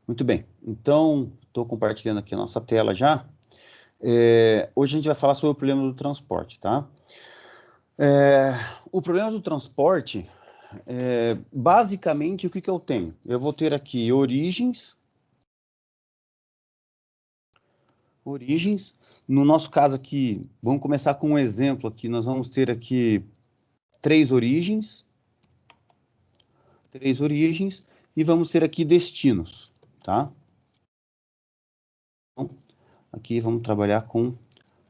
Muito bem, então estou compartilhando aqui a nossa tela já. Hoje a gente vai falar sobre o problema do transporte, tá? O problema do transporte, basicamente, o que eu tenho? Eu vou ter aqui origens, no nosso caso aqui, vamos começar com um exemplo aqui, nós vamos ter aqui três origens, e vamos ter aqui destinos, tá? Então, aqui vamos trabalhar com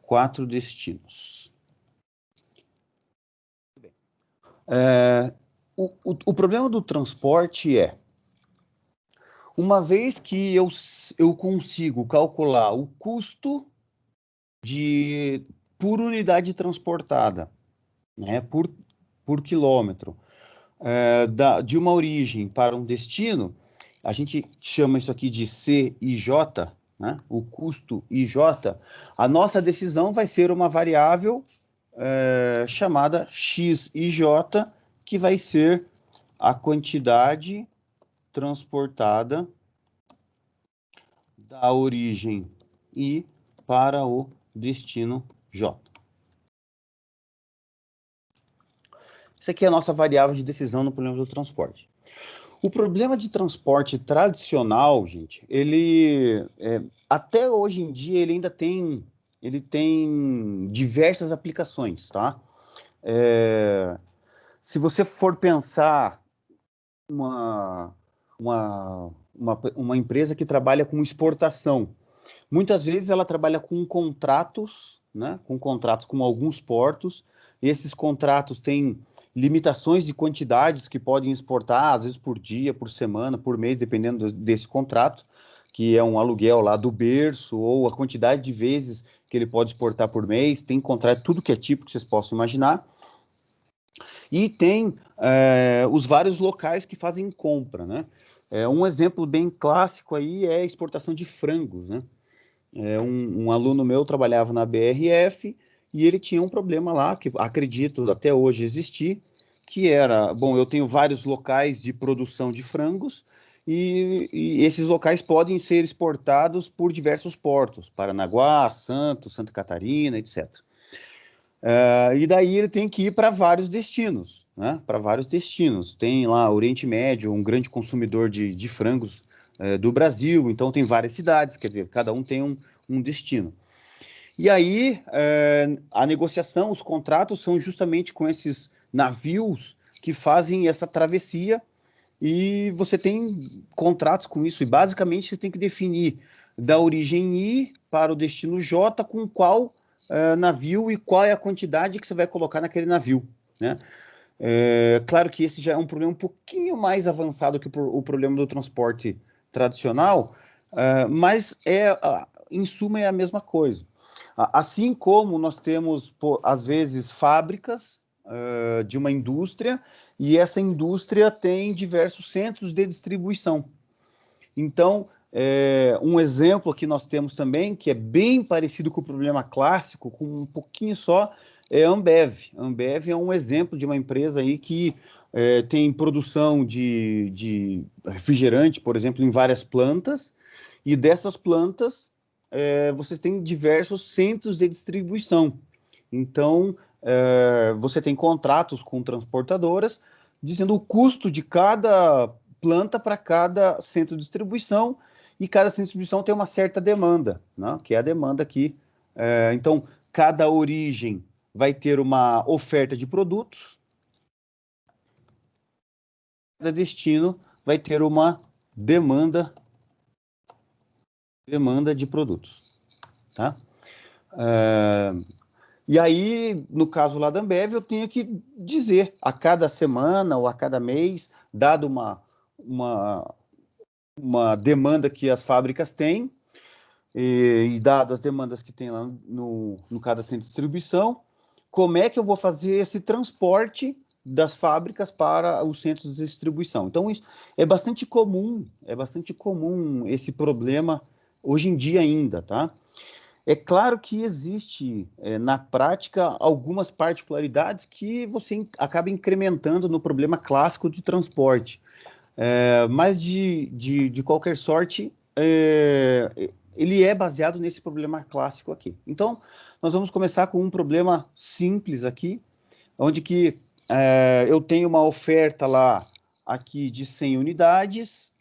4 destinos. O problema do transporte é, uma vez que eu consigo calcular o custo por unidade transportada, né, por quilômetro, de uma origem para um destino, a gente chama isso aqui de CIJ, né, o custo IJ, a nossa decisão vai ser uma variável chamada XIJ, que vai ser a quantidade transportada da origem I para o destino J. Isso aqui é a nossa variável de decisão no problema do transporte. O problema de transporte tradicional, gente, ele até hoje em dia ele ainda tem diversas aplicações, tá? Se você for pensar uma empresa que trabalha com exportação, muitas vezes ela trabalha com contratos, né, com contratos com alguns portos, e esses contratos têm limitações de quantidades que podem exportar, às vezes por dia, por semana, por mês, dependendo desse contrato, que é um aluguel lá do berço, ou a quantidade de vezes que ele pode exportar por mês, tem contrato, tudo que é tipo que vocês possam imaginar. E tem os vários locais que fazem compra, né? Um exemplo bem clássico aí é a exportação de frangos, né? Um aluno meu trabalhava na BRF e ele tinha um problema lá, que acredito até hoje existir, que era, bom, eu tenho vários locais de produção de frangos e esses locais podem ser exportados por diversos portos, Paranaguá, Santos, Santa Catarina, etc. E daí ele tem que ir para vários destinos, né? Para vários destinos. Tem lá Oriente Médio, um grande consumidor de frangos do Brasil, então tem várias cidades, quer dizer, cada um tem um destino. E aí a negociação, os contratos são justamente com esses navios que fazem essa travessia e você tem contratos com isso, e basicamente você tem que definir da origem I para o destino J com qual navio e qual é a quantidade que você vai colocar naquele navio, né? Claro que esse já é um problema um pouquinho mais avançado que o problema do transporte tradicional, mas em suma é a mesma coisa. Assim como nós temos, às vezes, fábricas de uma indústria, e essa indústria tem diversos centros de distribuição. Então, um exemplo que nós temos também, que é bem parecido com o problema clássico, com um pouquinho só, é a Ambev. A Ambev é um exemplo de uma empresa aí que tem produção de refrigerante, por exemplo, em várias plantas, e dessas plantas vocês têm diversos centros de distribuição. Então, você tem contratos com transportadoras, dizendo o custo de cada planta para cada centro de distribuição, e cada centro de distribuição tem uma certa demanda, né? Que é a demanda aqui. Então, cada origem vai ter uma oferta de produtos, cada destino vai ter uma demanda de produtos, tá? E aí, no caso lá da Ambev, eu tenho que dizer a cada semana ou a cada mês, dado uma demanda que as fábricas têm, e dadas as demandas que tem lá no cada centro de distribuição, como é que eu vou fazer esse transporte das fábricas para os centros de distribuição. Então, isso é bastante comum esse problema hoje em dia ainda, tá? É claro que existe, na prática, algumas particularidades que você acaba incrementando no problema clássico de transporte. Mas, de qualquer sorte, ele é baseado nesse problema clássico aqui. Então, nós vamos começar com um problema simples aqui, onde que eu tenho uma oferta lá aqui de 100 unidades,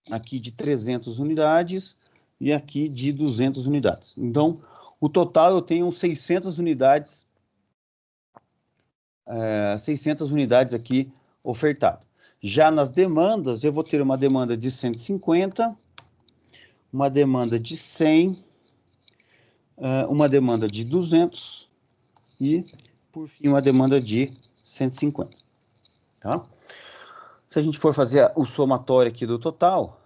aqui de 300 unidades e aqui de 200 unidades. Então, o total eu tenho 600 unidades, 600 unidades aqui ofertado. Já nas demandas, eu vou ter uma demanda de 150, uma demanda de 100, uma demanda de 200 e, por fim, uma demanda de 150. Tá? Se a gente for fazer o somatório aqui do total,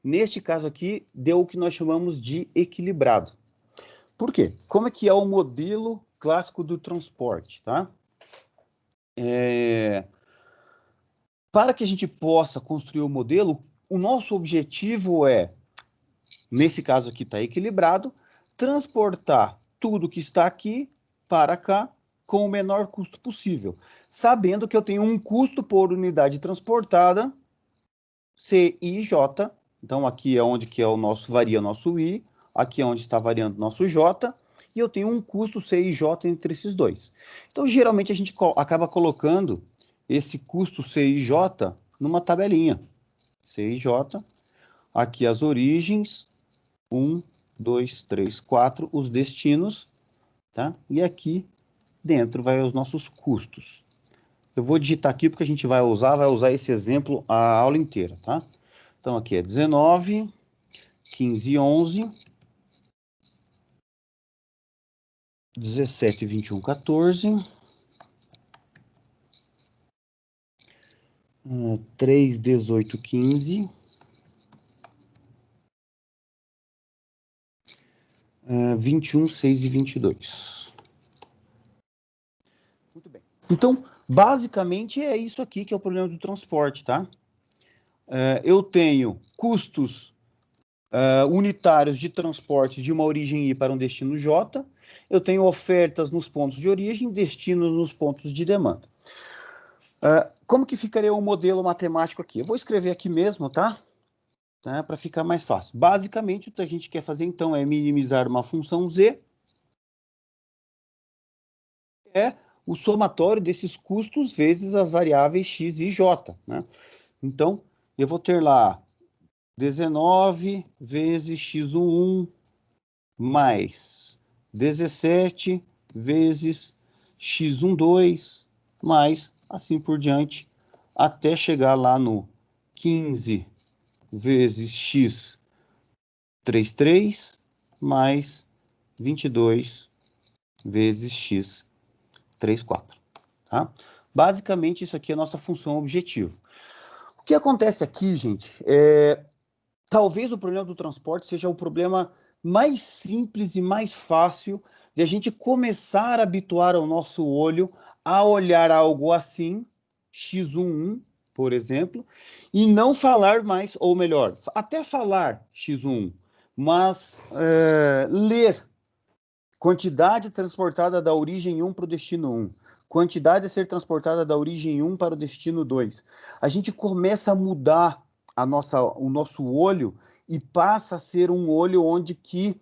neste caso aqui, deu o que nós chamamos de equilibrado. Por quê? Como é que é o modelo clássico do transporte, tá? Para que a gente possa construir o modelo, o nosso objetivo é, nesse caso aqui está equilibrado, transportar tudo que está aqui para cá com o menor custo possível, sabendo que eu tenho um custo por unidade transportada, CIJ, então aqui é onde que é o nosso, varia o nosso I, aqui é onde está variando o nosso J, e eu tenho um custo CIJ entre esses dois. Então, geralmente, a gente acaba colocando esse custo CIJ numa tabelinha. CIJ, aqui as origens, 1, 2, 3, 4, os destinos, tá? E aqui dentro vai os nossos custos. Eu vou digitar aqui porque a gente vai usar esse exemplo a aula inteira, tá? Então, aqui é 19, 15, 11, 17, 21, 14, 3, 18, 15, 21, 6 e 22. Muito bem. Então, basicamente é isso aqui que é o problema do transporte, tá? Eu tenho custos unitários de transporte de uma origem I para um destino J, eu tenho ofertas nos pontos de origem, destinos nos pontos de demanda. Como que ficaria o modelo matemático aqui? Eu vou escrever aqui mesmo, tá? Para ficar mais fácil. Basicamente, o que a gente quer fazer, então, é minimizar uma função Z, é o somatório desses custos vezes as variáveis x e j, né? Então, eu vou ter lá 19 vezes x11 mais 17 vezes x12 mais assim por diante, até chegar lá no 15 vezes x33 mais 22 vezes x34. Tá? Basicamente, isso aqui é a nossa função objetivo. O que acontece aqui, gente, talvez o problema do transporte seja o problema mais simples e mais fácil de a gente começar a habituar o nosso olho a olhar algo assim, x11, por exemplo, e não falar mais, ou melhor, até falar x11, mas ler quantidade transportada da origem 1 para o destino 1, quantidade a ser transportada da origem 1 para o destino 2. A gente começa a mudar o nosso olho e passa a ser um olho onde que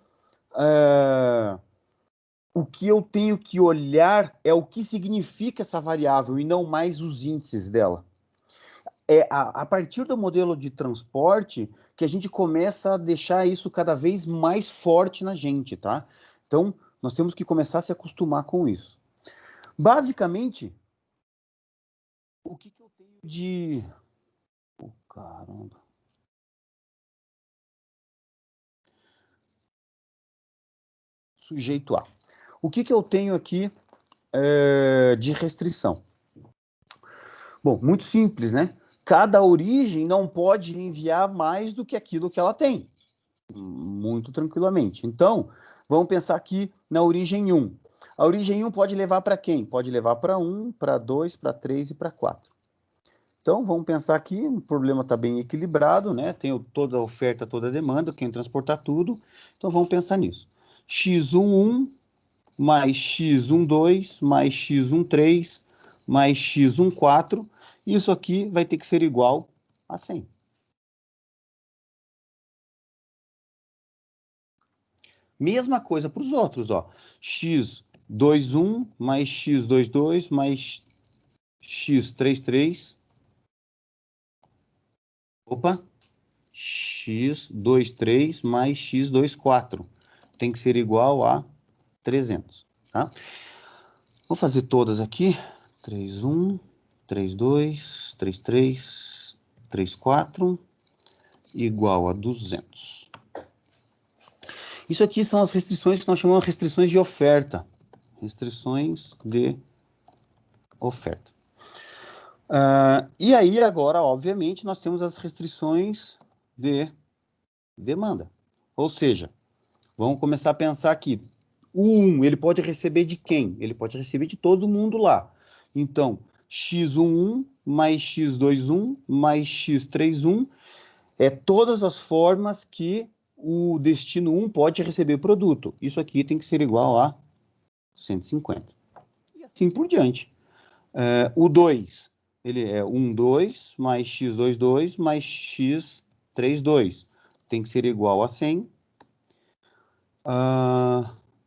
o que eu tenho que olhar é o que significa essa variável e não mais os índices dela. É a partir do modelo de transporte que a gente começa a deixar isso cada vez mais forte na gente, tá? Então, nós temos que começar a se acostumar com isso. Basicamente, o que eu tenho de... Oh, caramba. Sujeito A. O que eu tenho aqui de restrição? Bom, muito simples, né? Cada origem não pode enviar mais do que aquilo que ela tem. Muito tranquilamente. Então, vamos pensar aqui na origem 1. A origem 1 pode levar para quem? Pode levar para 1, para 2, para 3 e para 4. Então, vamos pensar aqui, o problema está bem equilibrado, né? Tem toda a oferta, toda a demanda, quem transportar tudo. Então, vamos pensar nisso. x11 mais x12 mais x13 mais x14, isso aqui vai ter que ser igual a 100. Mesma coisa para os outros, ó. x21 mais x22 mais x33. Opa! x23 mais x24. Tem que ser igual a 300, tá? Vou fazer todas aqui. 31, 32, 33, 34, igual a 200. Isso aqui são as restrições que nós chamamos de restrições de oferta. Restrições de oferta. E aí, agora, obviamente, nós temos as restrições de demanda. Ou seja, vamos começar a pensar aqui. O 1, ele pode receber de quem? Ele pode receber de todo mundo lá. Então, x11 mais x21 mais x31 é todas as formas que o destino 1 pode receber produto. Isso aqui tem que ser igual a 150. E assim por diante. O 2, ele é 12 mais x22 mais x32. Tem que ser igual a 100.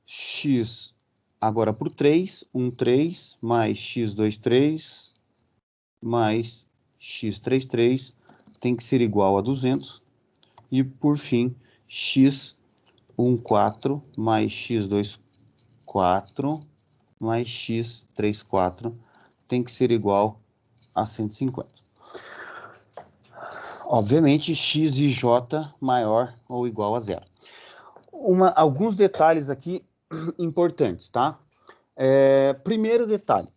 X agora por 3, 13 mais x23 mais x33 tem que ser igual a 200. E por fim, x14 mais x24 mais x34 tem que ser igual a 150. Obviamente, x e j maior ou igual a zero. Alguns detalhes aqui importantes, tá? Primeiro detalhe.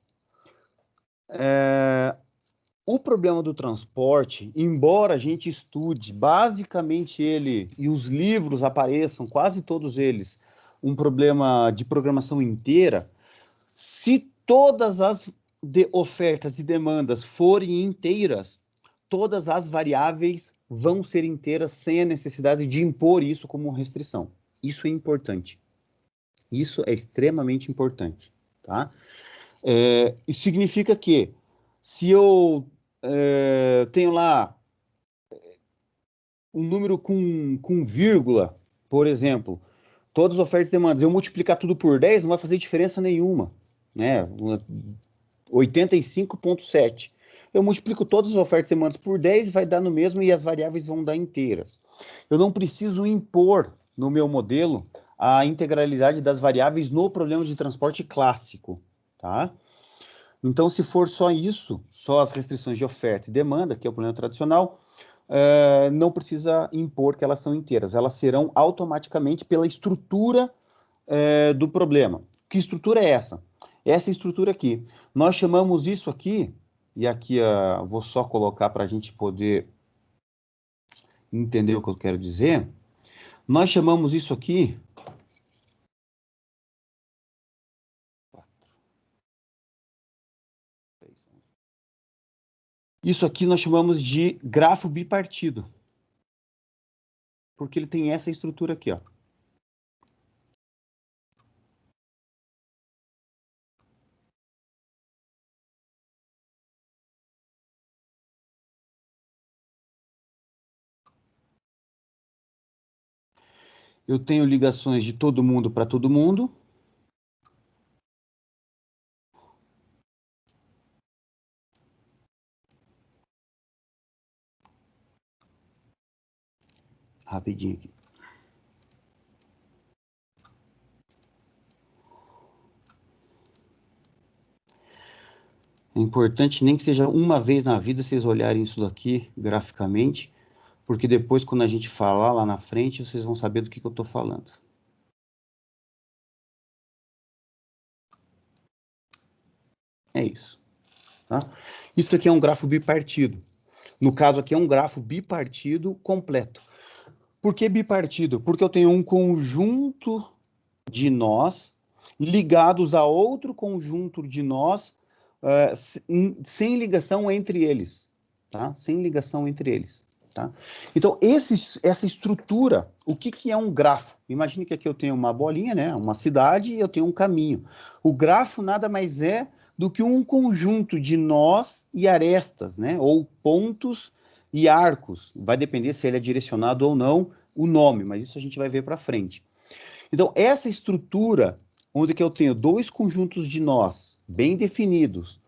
O problema do transporte, embora a gente estude basicamente ele e os livros apareçam, quase todos eles, um problema de programação inteira, se todas as ofertas e demandas forem inteiras, todas as variáveis vão ser inteiras sem a necessidade de impor isso como restrição. Isso é importante. Isso é extremamente importante, tá? Isso significa que se eu tenho lá um número com vírgula, por exemplo, todas as ofertas e demandas, eu multiplicar tudo por 10 não vai fazer diferença nenhuma, né? 85,7. Eu multiplico todas as ofertas e demandas por 10, vai dar no mesmo e as variáveis vão dar inteiras. Eu não preciso impor no meu modelo a integralidade das variáveis no problema de transporte clássico, tá? Então, se for só isso, só as restrições de oferta e demanda, que é o problema tradicional, não precisa impor que elas são inteiras. Elas serão automaticamente pela estrutura do problema. Que estrutura é essa? Essa estrutura aqui. Nós chamamos isso aqui, e aqui vou só colocar para a gente poder entender o que eu quero dizer. Nós chamamos isso aqui... Isso aqui nós chamamos de grafo bipartido. Porque ele tem essa estrutura aqui, ó. Eu tenho ligações de todo mundo para todo mundo. Rapidinho aqui. É importante nem que seja uma vez na vida vocês olharem isso daqui graficamente, porque depois quando a gente falar lá na frente, vocês vão saber do que eu estou falando. É isso. Tá? Isso aqui é um grafo bipartido. No caso aqui é um grafo bipartido completo. Por que bipartido? Porque eu tenho um conjunto de nós ligados a outro conjunto de nós sem ligação entre eles, tá? Sem ligação entre eles, tá? Então, essa estrutura, o que é um grafo? Imagine que aqui eu tenho uma bolinha, né? Uma cidade e eu tenho um caminho. O grafo nada mais é do que um conjunto de nós e arestas, né? Ou pontos e arcos. Vai depender se ele é direcionado ou não o nome, mas isso a gente vai ver para frente. Então, essa estrutura, onde que eu tenho dois conjuntos de nós bem definidos,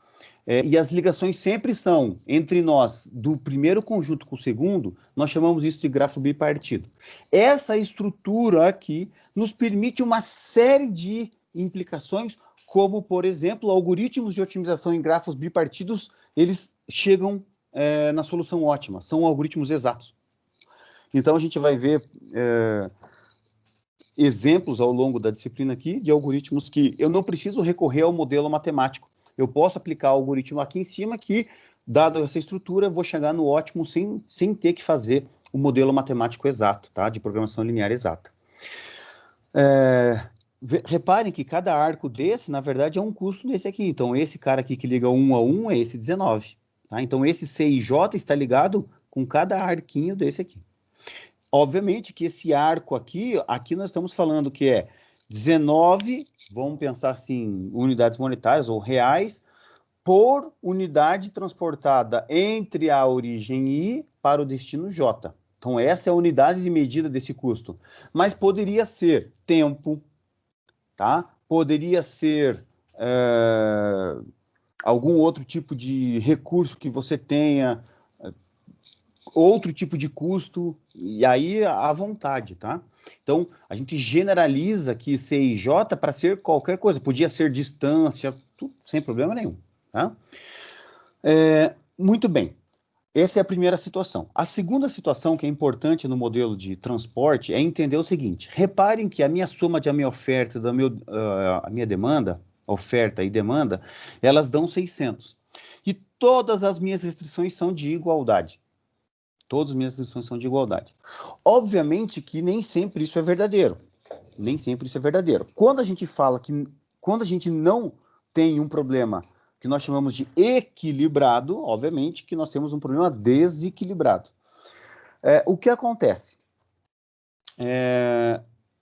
e as ligações sempre são entre nós do primeiro conjunto com o segundo, nós chamamos isso de grafo bipartido. Essa estrutura aqui nos permite uma série de implicações, como, por exemplo, algoritmos de otimização em grafos bipartidos, eles chegam na solução ótima, são algoritmos exatos. Então, a gente vai ver exemplos ao longo da disciplina aqui de algoritmos que eu não preciso recorrer ao modelo matemático. Eu posso aplicar o algoritmo aqui em cima que, dado essa estrutura, eu vou chegar no ótimo sem ter que fazer o modelo matemático exato, tá? De programação linear exata. Reparem que cada arco desse, na verdade, é um custo desse aqui. Então, esse cara aqui que liga 1 a 1 é esse 19. Tá? Então, esse C e J está ligado com cada arquinho desse aqui. Obviamente que esse arco aqui nós estamos falando que é 19, vamos pensar assim, unidades monetárias ou reais, por unidade transportada entre a origem I para o destino J. Então, essa é a unidade de medida desse custo. Mas poderia ser tempo, tá? Poderia ser algum outro tipo de recurso que você tenha, outro tipo de custo, e aí à vontade, tá? Então, a gente generaliza aqui C e J para ser qualquer coisa. Podia ser distância, tudo, sem problema nenhum, tá? Muito bem. Essa é a primeira situação. A segunda situação que é importante no modelo de transporte é entender o seguinte. Reparem que a minha soma de a minha oferta e a minha demanda, oferta e demanda, elas dão 600. E todas as minhas restrições são de igualdade. Todas as minhas restrições são de igualdade. Obviamente que nem sempre isso é verdadeiro. Nem sempre isso é verdadeiro. Quando a gente fala que... Quando a gente não tem um problema que nós chamamos de equilibrado, obviamente que nós temos um problema desequilibrado. O que acontece?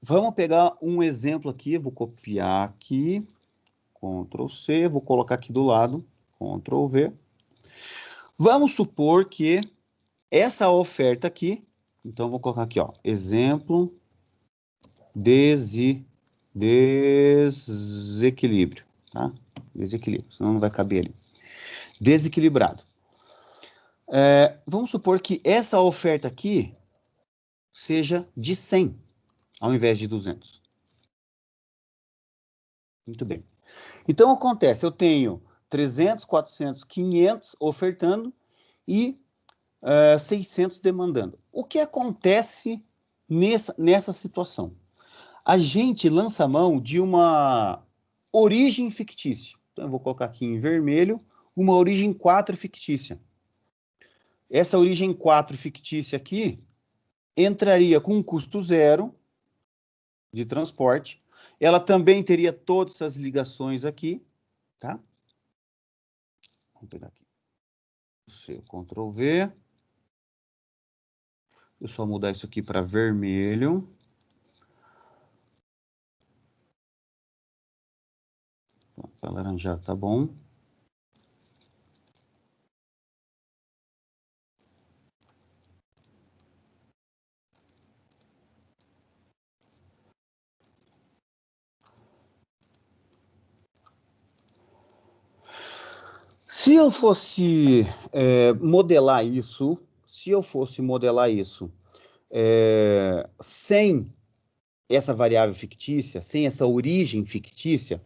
Vamos pegar um exemplo aqui, vou copiar aqui, Ctrl C, vou colocar aqui do lado, Ctrl V. Vamos supor que essa oferta aqui, então vou colocar aqui, ó, exemplo, desequilíbrio, tá? Desequilíbrio, senão não vai caber ali. Desequilibrado. Vamos supor que essa oferta aqui seja de 100, ao invés de 200. Muito bem. Então, acontece, eu tenho 300, 400, 500 ofertando e 600 demandando. O que acontece nessa situação? A gente lança a mão de uma origem fictícia. Então, eu vou colocar aqui em vermelho, uma origem 4 fictícia. Essa origem 4 fictícia aqui entraria com um custo zero de transporte. Ela também teria todas essas ligações aqui, tá? Vamos pegar aqui. Ctrl V. Deixa eu só mudar isso aqui para vermelho. Alaranjado tá bom. Se eu fosse modelar isso, sem essa variável fictícia, sem essa origem fictícia,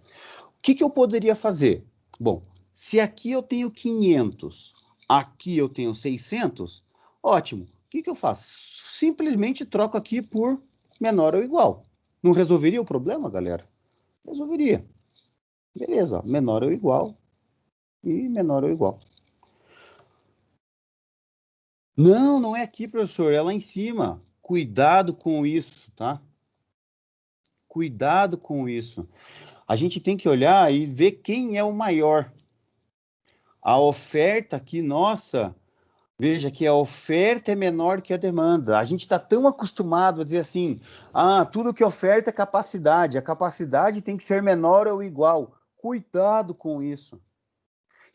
o que eu poderia fazer? Bom, se aqui eu tenho 500, aqui eu tenho 600, ótimo. O que eu faço? Simplesmente troco aqui por menor ou igual. Não resolveria o problema, galera? Resolveria. Beleza, menor ou igual e menor ou igual. Não, não é aqui, professor, é lá em cima. Cuidado com isso, tá? Cuidado com isso. A gente tem que olhar e ver quem é o maior. A oferta aqui, nossa, veja que a oferta é menor que a demanda. A gente está tão acostumado a dizer assim, tudo que oferta é capacidade. A capacidade tem que ser menor ou igual. Cuidado com isso.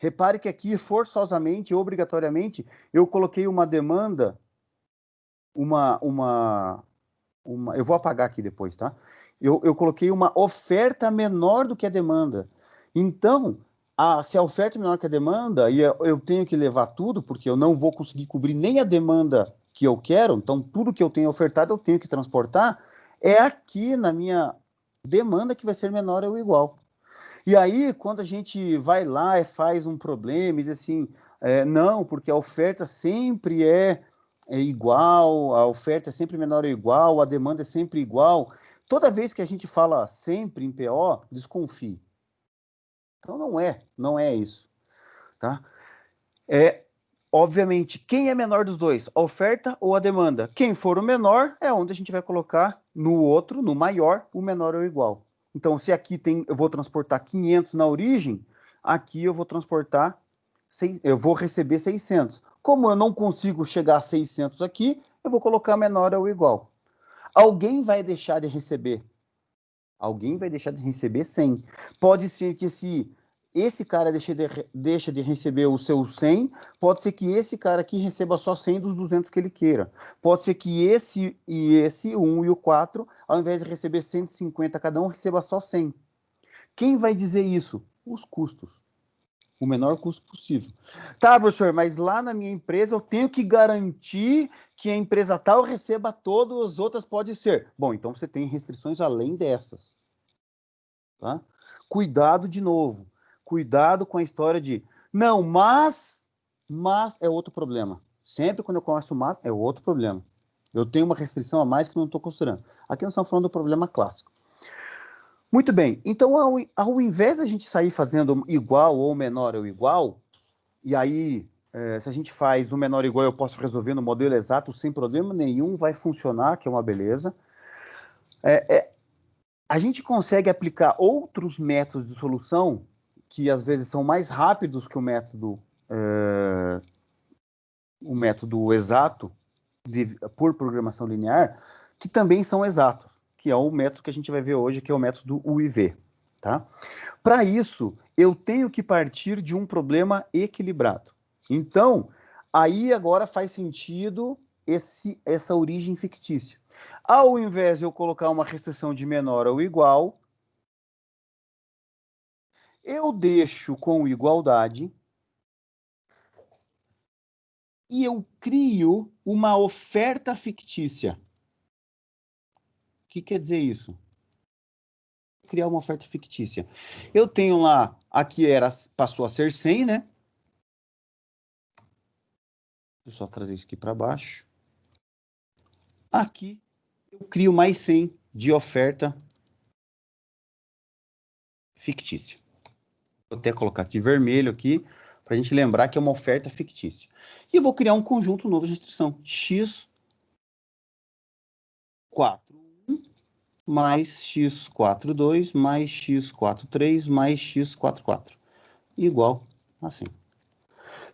Repare que aqui, forçosamente, obrigatoriamente, eu coloquei uma demanda, eu vou apagar aqui depois, tá? Eu coloquei uma oferta menor do que a demanda. Então, se a oferta é menor que a demanda, e eu tenho que levar tudo, porque eu não vou conseguir cobrir nem a demanda que eu quero, então tudo que eu tenho ofertado eu tenho que transportar, é aqui na minha demanda que vai ser menor ou igual. E aí, quando a gente vai lá e faz um problema e diz assim, não, porque a oferta sempre é igual, a oferta é sempre menor ou igual, a demanda é sempre igual. Toda vez que a gente fala sempre em PO, desconfie. Então não é isso, tá? Obviamente, quem é menor dos dois? A oferta ou a demanda? Quem for o menor é onde a gente vai colocar no outro, no maior, o menor ou igual. Então, se aqui eu vou transportar 500 na origem, aqui eu vou transportar, eu vou receber 600. Como eu não consigo chegar a 600 aqui, eu vou colocar menor ou igual. Alguém vai deixar de receber. Alguém vai deixar de receber 100. Pode ser que esse cara deixa de receber o seu 100, pode ser que esse cara aqui receba só 100 dos 200 que ele queira. Pode ser que esse, o 1 e o 4, ao invés de receber 150 cada um, receba só 100. Quem vai dizer isso? Os custos. O menor custo possível. Tá, professor, mas lá na minha empresa eu tenho que garantir que a empresa tal receba todas as outras, pode ser. Bom, então você tem restrições além dessas. Tá? Cuidado de novo. Cuidado com a história de não, mas é outro problema. Sempre quando eu começo mas, é outro problema. Eu tenho uma restrição a mais que não estou considerando. Aqui nós estamos falando do problema clássico. Muito bem, então ao invés da gente sair fazendo igual ou menor ou igual, e aí se a gente faz o menor ou igual, eu posso resolver no modelo exato sem problema nenhum, vai funcionar, que é uma beleza. A gente consegue aplicar outros métodos de solução que às vezes são mais rápidos que o método exato por programação linear, que também são exatos, que é o método que a gente vai ver hoje, que é o método UIV. Tá? Para isso, eu tenho que partir de um problema equilibrado. Então, aí agora faz sentido essa origem fictícia. Ao invés de eu colocar uma restrição de menor ou igual, eu deixo com igualdade e eu crio uma oferta fictícia. O que quer dizer isso? Criar uma oferta fictícia. Eu tenho lá, aqui passou a ser 100, né? Deixa eu só trazer isso aqui para baixo. Aqui eu crio mais 100 de oferta fictícia. Vou até colocar aqui vermelho aqui, para a gente lembrar que é uma oferta fictícia. E eu vou criar um conjunto novo de restrição. X41 mais X42 mais X43 mais X44. Igual assim.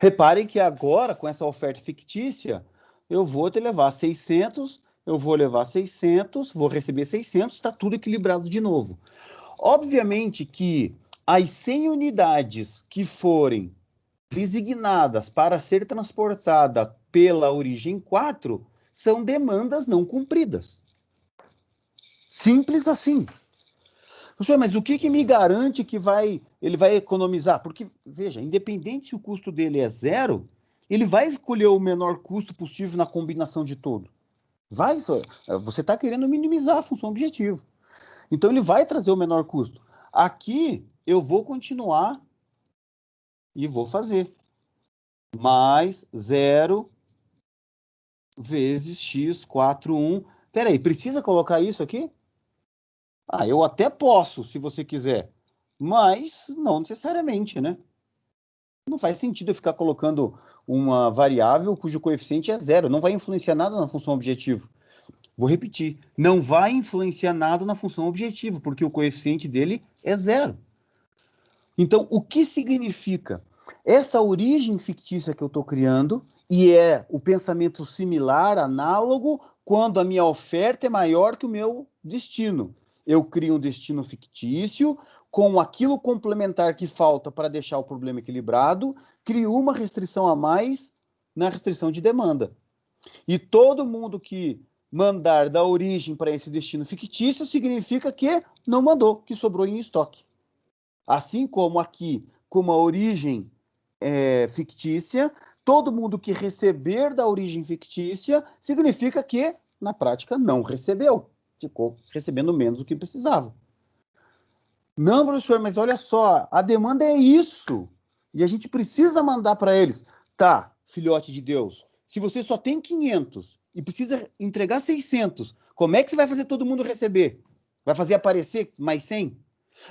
Reparem que agora, com essa oferta fictícia, eu vou te levar 600, eu vou levar 600, vou receber 600, está tudo equilibrado de novo. Obviamente que as 100 unidades que forem designadas para ser transportada pela origem 4 são demandas não cumpridas. Simples assim. Professor, mas o que me garante que ele vai economizar? Porque, veja, independente se o custo dele é zero, ele vai escolher o menor custo possível na combinação de tudo. Você está querendo minimizar a função objetivo. Então, ele vai trazer o menor custo. Aqui, eu vou continuar e vou fazer. Mais 0 vezes x41. Peraí, precisa colocar isso aqui? Eu até posso, se você quiser, mas não necessariamente, né? Não faz sentido eu ficar colocando uma variável cujo coeficiente é zero, não vai influenciar nada na função objetivo. Vou repetir, não vai influenciar nada na função objetivo, porque o coeficiente dele é zero. Então, o que significa? Essa origem fictícia que eu estou criando, e é o pensamento similar, análogo, quando a minha oferta é maior que o meu destino. Eu crio um destino fictício com aquilo complementar que falta para deixar o problema equilibrado, criou uma restrição a mais na restrição de demanda. E todo mundo que mandar dar origem para esse destino fictício significa que não mandou, que sobrou em estoque. Assim como aqui, com uma origem fictícia, todo mundo que receber da origem fictícia significa que, na prática, não recebeu. Ficou recebendo menos do que precisava. Não, professor, mas olha só, a demanda é isso. E a gente precisa mandar para eles. Tá, filhote de Deus, se você só tem 500 e precisa entregar 600, como é que você vai fazer todo mundo receber? Vai fazer aparecer mais 100?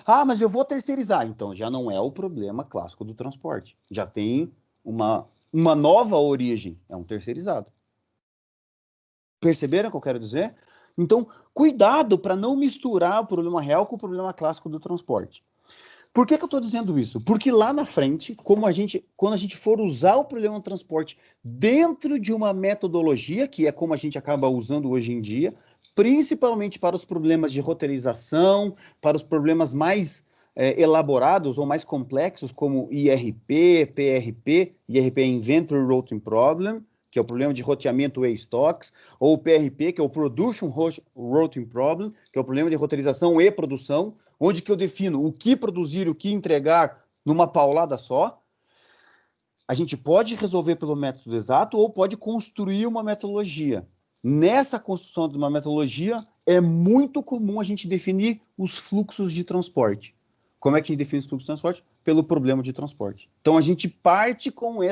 Ah, mas eu vou terceirizar. Então, já não é o problema clássico do transporte. Já tem uma nova origem. É um terceirizado. Perceberam o que eu quero dizer? Então, cuidado para não misturar o problema real com o problema clássico do transporte. Por que eu estou dizendo isso? Porque lá na frente, quando a gente for usar o problema do transporte dentro de uma metodologia, que é como a gente acaba usando hoje em dia, principalmente para os problemas de roteirização, para os problemas mais elaborados ou mais complexos, como IRP, PRP, IRP é Inventory Routing Problem, que é o problema de roteamento e-stocks, ou o PRP, que é o Production Routing Problem, que é o problema de roteirização e produção, onde que eu defino o que produzir, o que entregar numa paulada só. A gente pode resolver pelo método exato ou pode construir uma metodologia. Nessa construção de uma metodologia, é muito comum a gente definir os fluxos de transporte. Como é que a gente define os fluxos de transporte? Pelo problema de transporte. Então, a gente parte com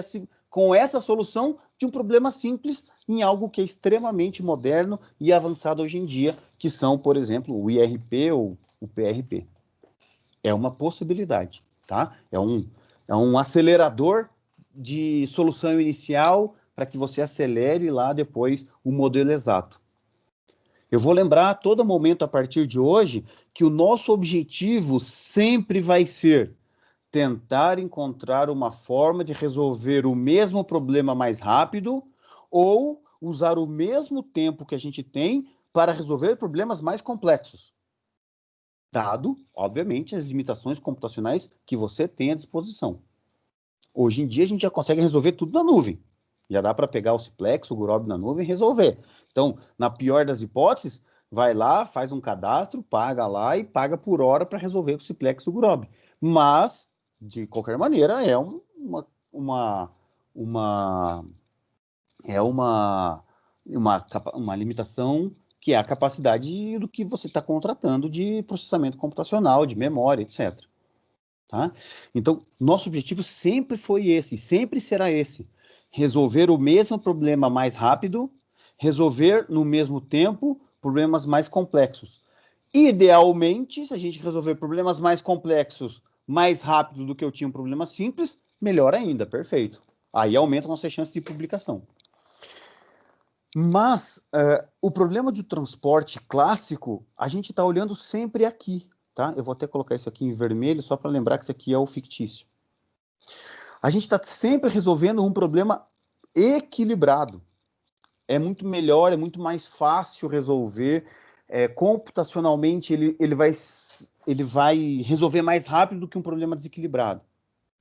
essa solução de um problema simples em algo que é extremamente moderno e avançado hoje em dia, que são, por exemplo, o IRP ou o PRP. É uma possibilidade, tá? É um acelerador de solução inicial para que você acelere lá depois o modelo exato. Eu vou lembrar a todo momento, a partir de hoje, que o nosso objetivo sempre vai ser tentar encontrar uma forma de resolver o mesmo problema mais rápido ou usar o mesmo tempo que a gente tem para resolver problemas mais complexos. Dado, obviamente, as limitações computacionais que você tem à disposição. Hoje em dia, a gente já consegue resolver tudo na nuvem. Já dá para pegar o Ciplex, o Gurobi na nuvem e resolver. Então, na pior das hipóteses, vai lá, faz um cadastro, paga lá e paga por hora para resolver o Ciplex e o Gurobi. Mas, de qualquer maneira, é uma limitação que é a capacidade do que você está contratando de processamento computacional, de memória, etc. Tá? Então, nosso objetivo sempre foi esse, sempre será esse. Resolver o mesmo problema mais rápido, resolver no mesmo tempo problemas mais complexos. Idealmente, se a gente resolver problemas mais complexos mais rápido do que eu tinha um problema simples, melhor ainda, perfeito. Aí aumenta a nossa chance de publicação. Mas o problema do transporte clássico, a gente está olhando sempre aqui, tá? Eu vou até colocar isso aqui em vermelho, só para lembrar que isso aqui é o fictício. A gente está sempre resolvendo um problema equilibrado. É muito melhor, é muito mais fácil resolver. Computacionalmente, ele vai resolver mais rápido do que um problema desequilibrado,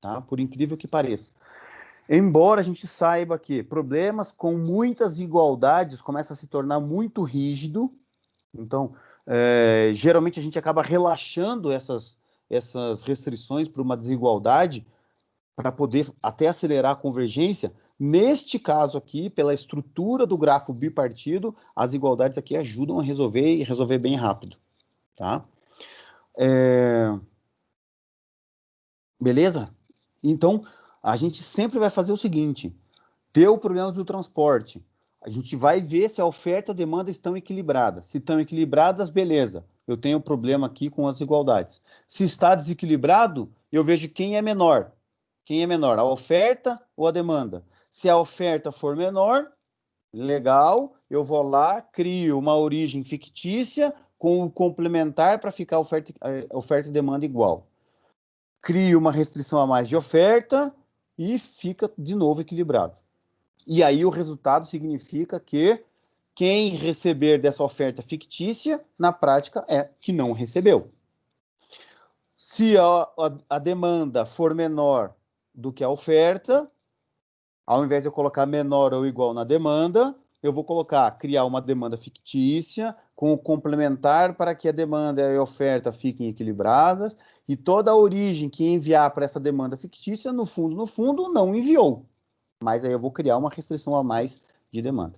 tá? Por incrível que pareça. Embora a gente saiba que problemas com muitas igualdades começam a se tornar muito rígido, então, geralmente a gente acaba relaxando essas restrições para uma desigualdade para poder até acelerar a convergência. Neste caso aqui, pela estrutura do grafo bipartido, as igualdades aqui ajudam a resolver e resolver bem rápido, tá? Beleza? Então, a gente sempre vai fazer o seguinte: deu o problema do transporte, a gente vai ver se a oferta e a demanda estão equilibradas. Se estão equilibradas, beleza. Eu tenho um problema aqui com as igualdades. Se está desequilibrado, eu vejo quem é menor. Quem é menor, a oferta ou a demanda? Se a oferta for menor, legal, eu vou lá, crio uma origem fictícia com o complementar para ficar oferta e demanda igual. Crio uma restrição a mais de oferta e fica de novo equilibrado. E aí o resultado significa que quem receber dessa oferta fictícia, na prática, é que não recebeu. Se a demanda for menor do que a oferta, ao invés de eu colocar menor ou igual na demanda, eu vou criar uma demanda fictícia com o complementar para que a demanda e a oferta fiquem equilibradas, e toda a origem que enviar para essa demanda fictícia, no fundo, não enviou. Mas aí eu vou criar uma restrição a mais de demanda.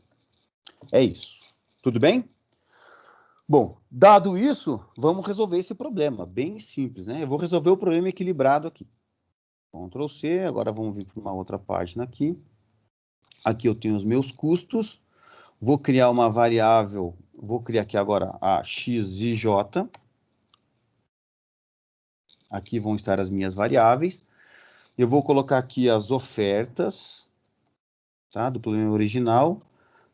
É isso. Tudo bem? Bom, dado isso, vamos resolver esse problema. Bem simples, né? Eu vou resolver o problema equilibrado aqui. Ctrl C, agora vamos vir para uma outra página aqui. Aqui eu tenho os meus custos. Vou criar uma variável, vou criar aqui agora a x e j. Aqui vão estar as minhas variáveis. Eu vou colocar aqui as ofertas, tá? Do problema original.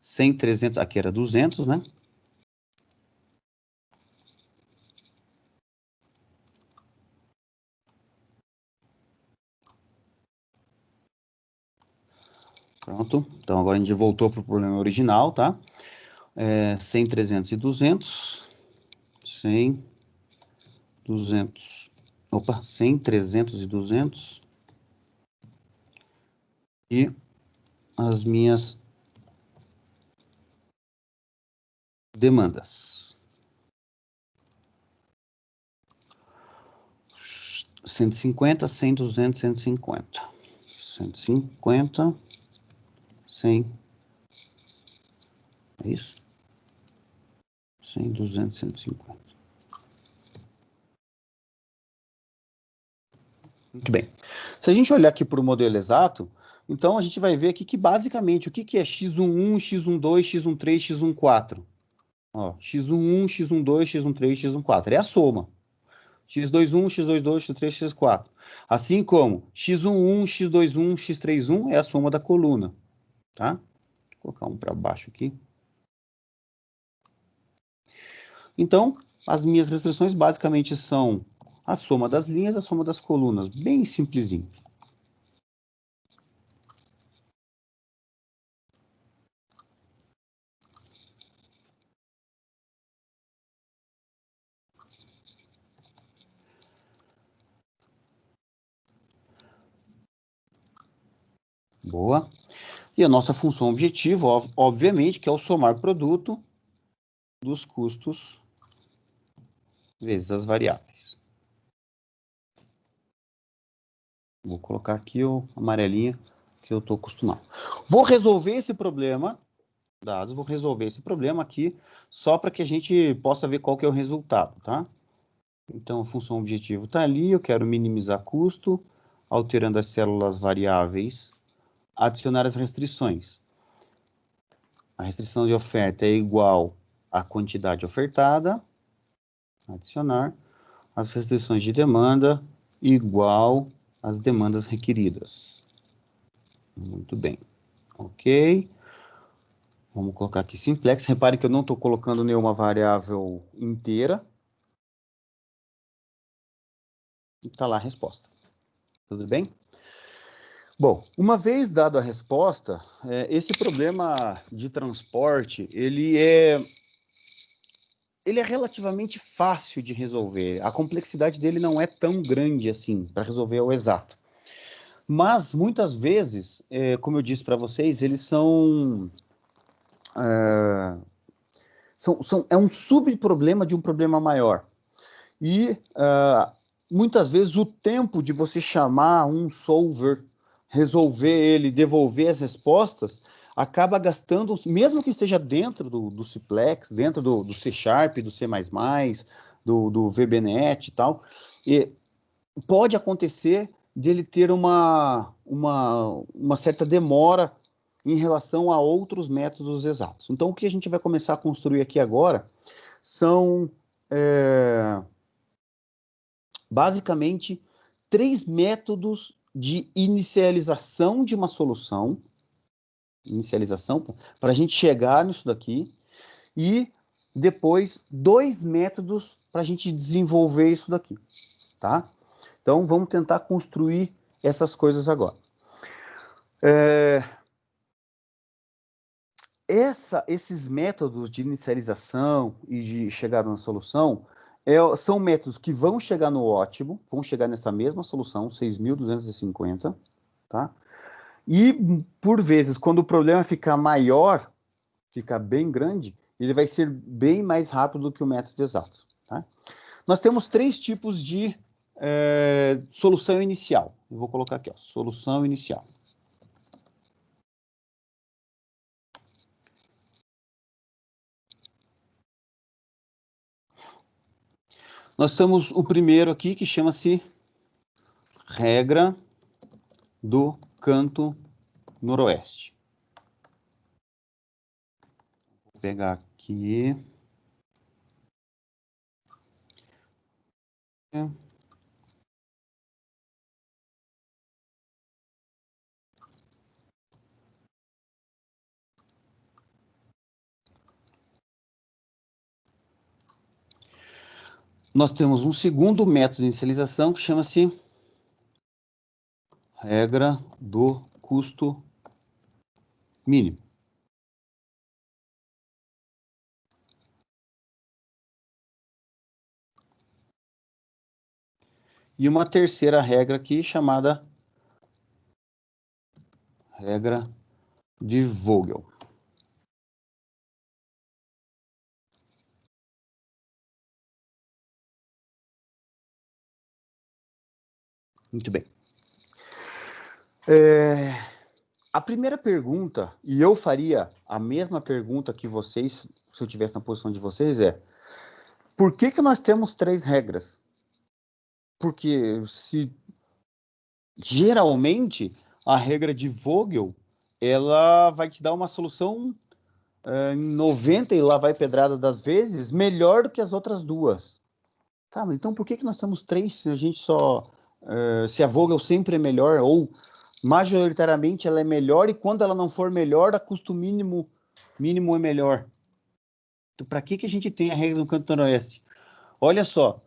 100, 300, aqui era 200, né? Pronto. Então, agora a gente voltou para o problema original, tá? 100, 300 e 200. 100, 200. Opa, 100, 300 e 200. E as minhas demandas. 150, 100, 200, 150. 150, 100. É isso? 100, 200, 150. Muito bem. Se a gente olhar aqui para o modelo exato, então a gente vai ver aqui que basicamente o que é x11, x12, x13, x14? Ó, x11, x12, x13, x14. É a soma. x21, x22, x3, x4. Assim como x11, x21, x31 é a soma da coluna. Tá? Vou colocar um para baixo aqui. Então, as minhas restrições basicamente são a soma das linhas, a soma das colunas. Bem simplesinho. Boa. E a nossa função objetivo, obviamente, que é o somar produto dos custos vezes as variáveis. Vou colocar aqui o amarelinho que eu estou acostumado. Vou resolver esse problema, dados, vou resolver esse problema aqui, só para que a gente possa ver qual que é o resultado, tá? Então, a função objetivo está ali, eu quero minimizar custo, alterando as células variáveis, adicionar as restrições. A restrição de oferta é igual à quantidade ofertada, adicionar. As restrições de demanda igual às demandas requeridas. Muito bem. Ok. Vamos colocar aqui simplex. Repare que eu não estou colocando nenhuma variável inteira. E está lá a resposta. Tudo bem? Bom, uma vez dada a resposta, esse problema de transporte, ele é relativamente fácil de resolver. A complexidade dele não é tão grande assim, para resolver ao exato. Mas, muitas vezes, como eu disse para vocês, eles é um subproblema de um problema maior. E, muitas vezes, o tempo de você chamar um solver, resolver ele, devolver as respostas, acaba gastando, mesmo que esteja dentro do Simplex, dentro do C Sharp, do C++, do VBNet e tal, e pode acontecer dele ter uma certa demora em relação a outros métodos exatos. Então, o que a gente vai começar a construir aqui agora são, basicamente, 3 métodos de inicialização de uma solução, para a gente chegar nisso daqui, e depois 2 métodos para a gente desenvolver isso daqui, tá? Então, vamos tentar construir essas coisas agora. Esses métodos de inicialização e de chegada na solução, São métodos que vão chegar no ótimo, vão chegar nessa mesma solução, 6.250, tá? E, por vezes, quando o problema ficar maior, ficar bem grande, ele vai ser bem mais rápido do que o método exato, tá? Nós temos 3 tipos de solução inicial. Eu vou colocar aqui, ó, solução inicial. Nós temos o primeiro aqui, que chama-se regra do canto noroeste. Vou pegar aqui. Nós temos um segundo método de inicialização que chama-se regra do custo mínimo. E uma terceira regra aqui chamada regra de Vogel. Muito bem. A primeira pergunta, e eu faria a mesma pergunta que vocês, se eu estivesse na posição de vocês, por que nós temos 3 regras? Porque geralmente a regra de Vogel, ela vai te dar uma solução em 90 e lá vai pedrada das vezes, melhor do que as outras 2. Tá, mas então por que nós temos 3 se a gente se a Vogel sempre é melhor, ou majoritariamente ela é melhor, e quando ela não for melhor, a custo mínimo é melhor? Então, para que a gente tem a regra do canto noroeste? Olha só,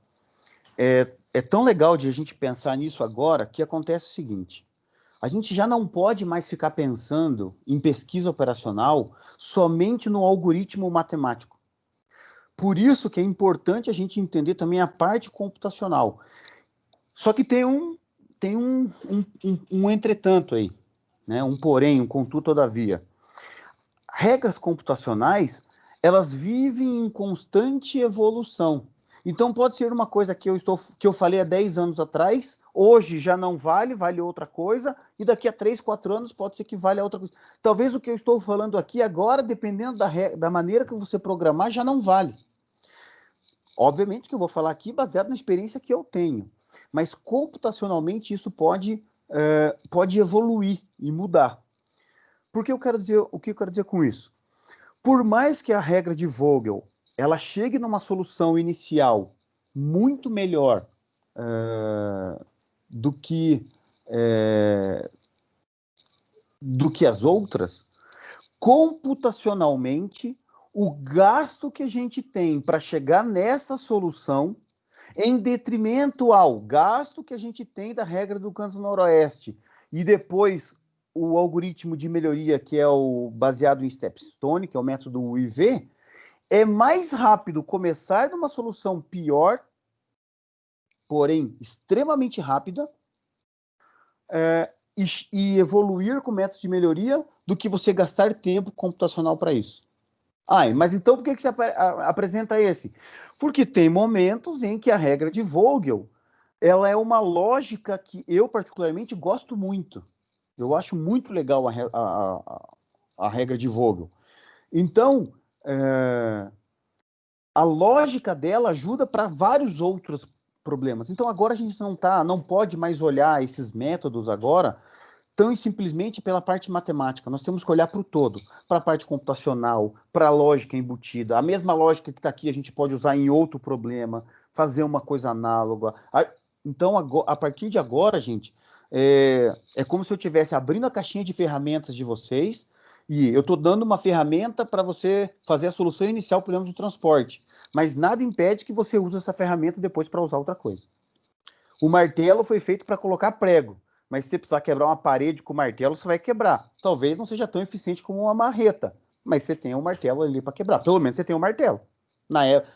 é tão legal de a gente pensar nisso agora, que acontece o seguinte: a gente já não pode mais ficar pensando em pesquisa operacional somente no algoritmo matemático. Por isso que é importante a gente entender também a parte computacional. Só que tem um entretanto aí, né? Um porém, um contudo, todavia. Regras computacionais, elas vivem em constante evolução. Então, pode ser uma coisa que eu falei há 10 anos atrás, hoje já não vale outra coisa, e daqui a 3, 4 anos pode ser que valha outra coisa. Talvez o que eu estou falando aqui agora, dependendo da maneira que você programar, já não vale. Obviamente que eu vou falar aqui baseado na experiência que eu tenho, mas computacionalmente isso pode evoluir e mudar. O que eu quero dizer com isso? Por mais que a regra de Vogel ela chegue numa solução inicial muito melhor do que as outras, computacionalmente, o gasto que a gente tem para chegar nessa solução, em detrimento ao gasto que a gente tem da regra do canto noroeste, e depois o algoritmo de melhoria, que é o baseado em Stepstone, que é o método IV, é mais rápido começar numa solução pior, porém extremamente rápida, e evoluir com métodos de melhoria do que você gastar tempo computacional para isso. Mas então por que você apresenta esse? Porque tem momentos em que a regra de Vogel ela é uma lógica que eu particularmente gosto muito. Eu acho muito legal a regra de Vogel. Então, a lógica dela ajuda para vários outros problemas. Então, agora a gente não pode mais olhar esses métodos agora tão e simplesmente pela parte matemática. Nós temos que olhar para o todo, para a parte computacional, para a lógica embutida. A mesma lógica que está aqui a gente pode usar em outro problema, fazer uma coisa análoga. Então, a partir de agora, gente, é como se eu estivesse abrindo a caixinha de ferramentas de vocês e eu estou dando uma ferramenta para você fazer a solução inicial para o problema do transporte. Mas nada impede que você use essa ferramenta depois para usar outra coisa. O martelo foi feito para colocar prego, mas se você precisar quebrar uma parede com o martelo, você vai quebrar. Talvez não seja tão eficiente como uma marreta, mas você tem um martelo ali para quebrar. Pelo menos você tem um martelo.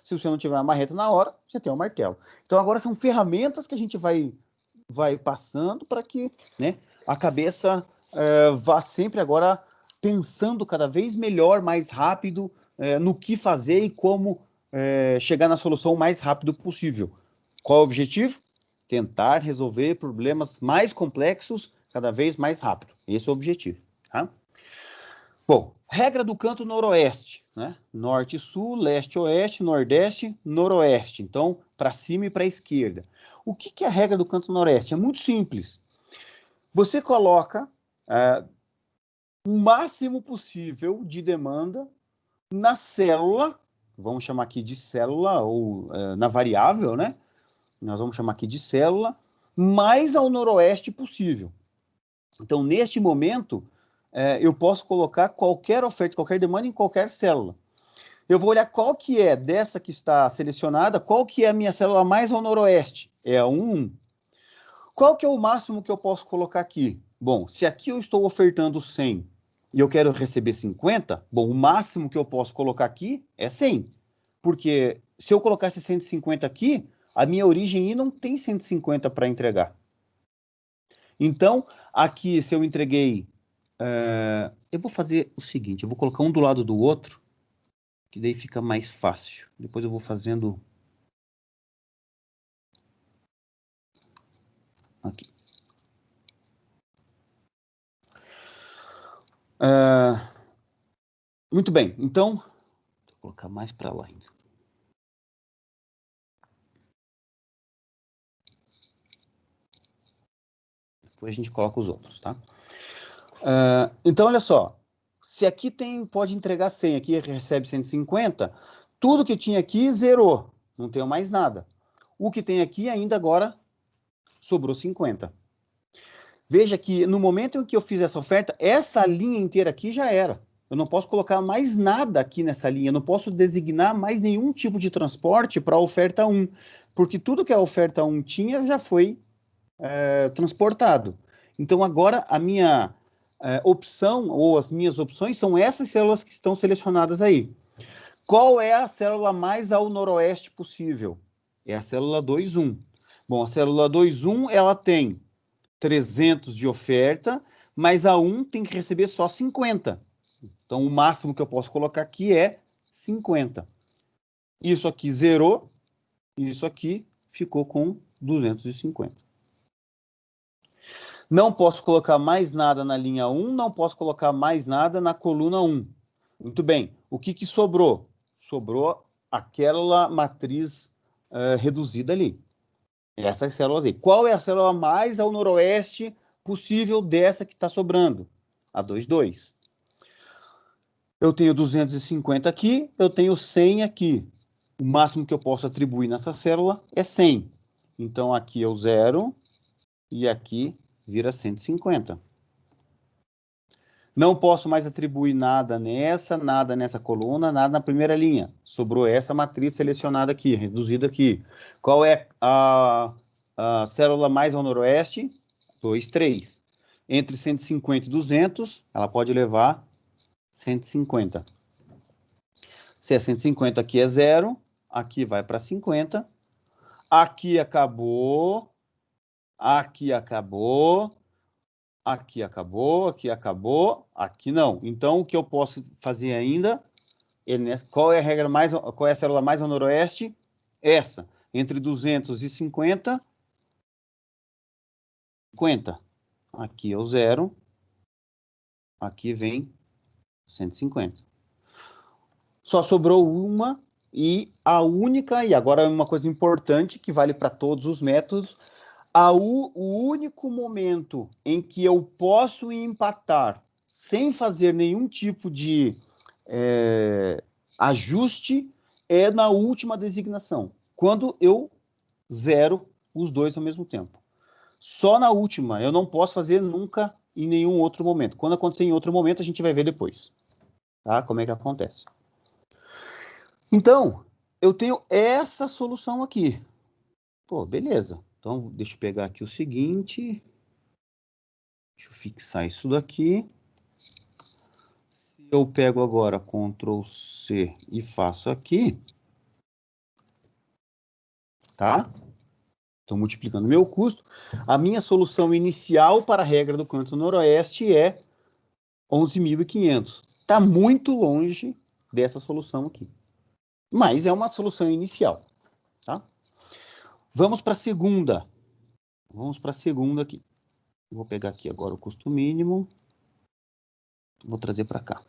Se você não tiver uma marreta na hora, você tem um martelo. Então, agora são ferramentas que a gente vai passando para que, né, a cabeça vá sempre agora pensando cada vez melhor, mais rápido, no que fazer e como chegar na solução o mais rápido possível. Qual é o objetivo? Tentar resolver problemas mais complexos cada vez mais rápido. Esse é o objetivo. Tá? Bom, regra do canto noroeste, né? Norte, sul, leste, oeste, nordeste, noroeste. Então, para cima e para a esquerda. O que é a regra do canto noroeste? É muito simples. Você coloca o máximo possível de demanda na célula, vamos chamar aqui de célula, ou na variável, né? Nós vamos chamar aqui de célula, mais ao noroeste possível. Então, neste momento, eu posso colocar qualquer oferta, qualquer demanda em qualquer célula. Eu vou olhar qual que é dessa que está selecionada, qual que é a minha célula mais ao noroeste. É a 1. Qual que é o máximo que eu posso colocar aqui? Bom, se aqui eu estou ofertando 100 e eu quero receber 50, bom, o máximo que eu posso colocar aqui é 100. Porque se eu colocasse 150 aqui, a minha origem I não tem 150 para entregar. Então, aqui, se eu entreguei... eu vou fazer o seguinte, eu vou colocar um do lado do outro, que daí fica mais fácil. Depois eu vou fazendo... aqui. Muito bem, então... vou colocar mais para lá ainda. Depois a gente coloca os outros, tá? Então, olha só. Se aqui pode entregar 100, aqui recebe 150, tudo que tinha aqui zerou. Não tenho mais nada. O que tem aqui ainda agora sobrou 50. Veja que no momento em que eu fiz essa oferta, essa linha inteira aqui já era. Eu não posso colocar mais nada aqui nessa linha. Eu não posso designar mais nenhum tipo de transporte para a oferta 1. Porque tudo que a oferta 1 tinha já foi transportado. Então, agora, a minha opção, ou as minhas opções, são essas células que estão selecionadas aí. Qual é a célula mais ao noroeste possível? É a célula 2,1. Bom, a célula 2,1, ela tem 300 de oferta, mas a 1 tem que receber só 50. Então, o máximo que eu posso colocar aqui é 50. Isso aqui zerou, isso aqui ficou com 250. Não posso colocar mais nada na linha 1, não posso colocar mais nada na coluna 1. Muito bem. O que sobrou? Sobrou aquela matriz reduzida ali. Essas células aí. Qual é a célula mais ao noroeste possível dessa que está sobrando? A 2,2. Eu tenho 250 aqui, eu tenho 100 aqui. O máximo que eu posso atribuir nessa célula é 100. Então, aqui é o 0 e aqui vira 150. Não posso mais atribuir nada nessa coluna, nada na primeira linha. Sobrou essa matriz selecionada aqui, reduzida aqui. Qual é a célula mais ao noroeste? 2, 3. Entre 150 e 200, ela pode levar 150. Se é 150, aqui é 0. Aqui vai para 50. Aqui acabou. Aqui acabou. Aqui acabou, aqui acabou, aqui não. Então, o que eu posso fazer ainda? Qual é a regra qual é a célula mais ao noroeste? Essa, entre 250 e 50. Aqui é o 0, aqui vem 150. Só sobrou uma e a única, e agora é uma coisa importante que vale para todos os métodos, o único momento em que eu posso empatar sem fazer nenhum tipo de ajuste é na última designação, quando eu zero os dois ao mesmo tempo. Só na última, eu não posso fazer nunca em nenhum outro momento. Quando acontecer em outro momento, a gente vai ver depois, tá? Como é que acontece. Então, eu tenho essa solução aqui. Pô, beleza. Então, deixa eu pegar aqui o seguinte. Deixa eu fixar isso daqui. Se eu pego agora Ctrl+C e faço aqui, tá? Estou multiplicando meu custo. A minha solução inicial para a regra do canto noroeste é 11.500. Está muito longe dessa solução aqui. Mas é uma solução inicial, tá? Vamos para a segunda. Vamos para a segunda aqui. Vou pegar aqui agora o custo mínimo. Vou trazer para cá.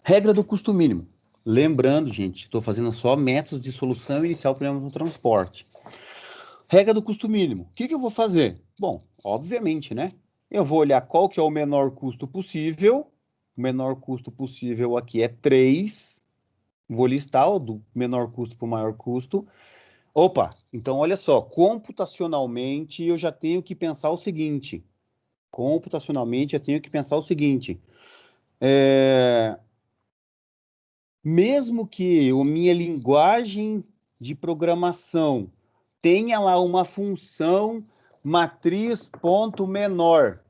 Regra do custo mínimo. Lembrando, gente, estou fazendo só métodos de solução inicial para o problema do transporte. Regra do custo mínimo. O que eu vou fazer? Bom, obviamente, né? Eu vou olhar qual que é o menor custo possível. O menor custo possível aqui é 3. Vou listar o do menor custo para o maior custo. Opa, então olha só, computacionalmente eu já tenho que pensar o seguinte. Mesmo que a minha linguagem de programação tenha lá uma função matriz ponto menor,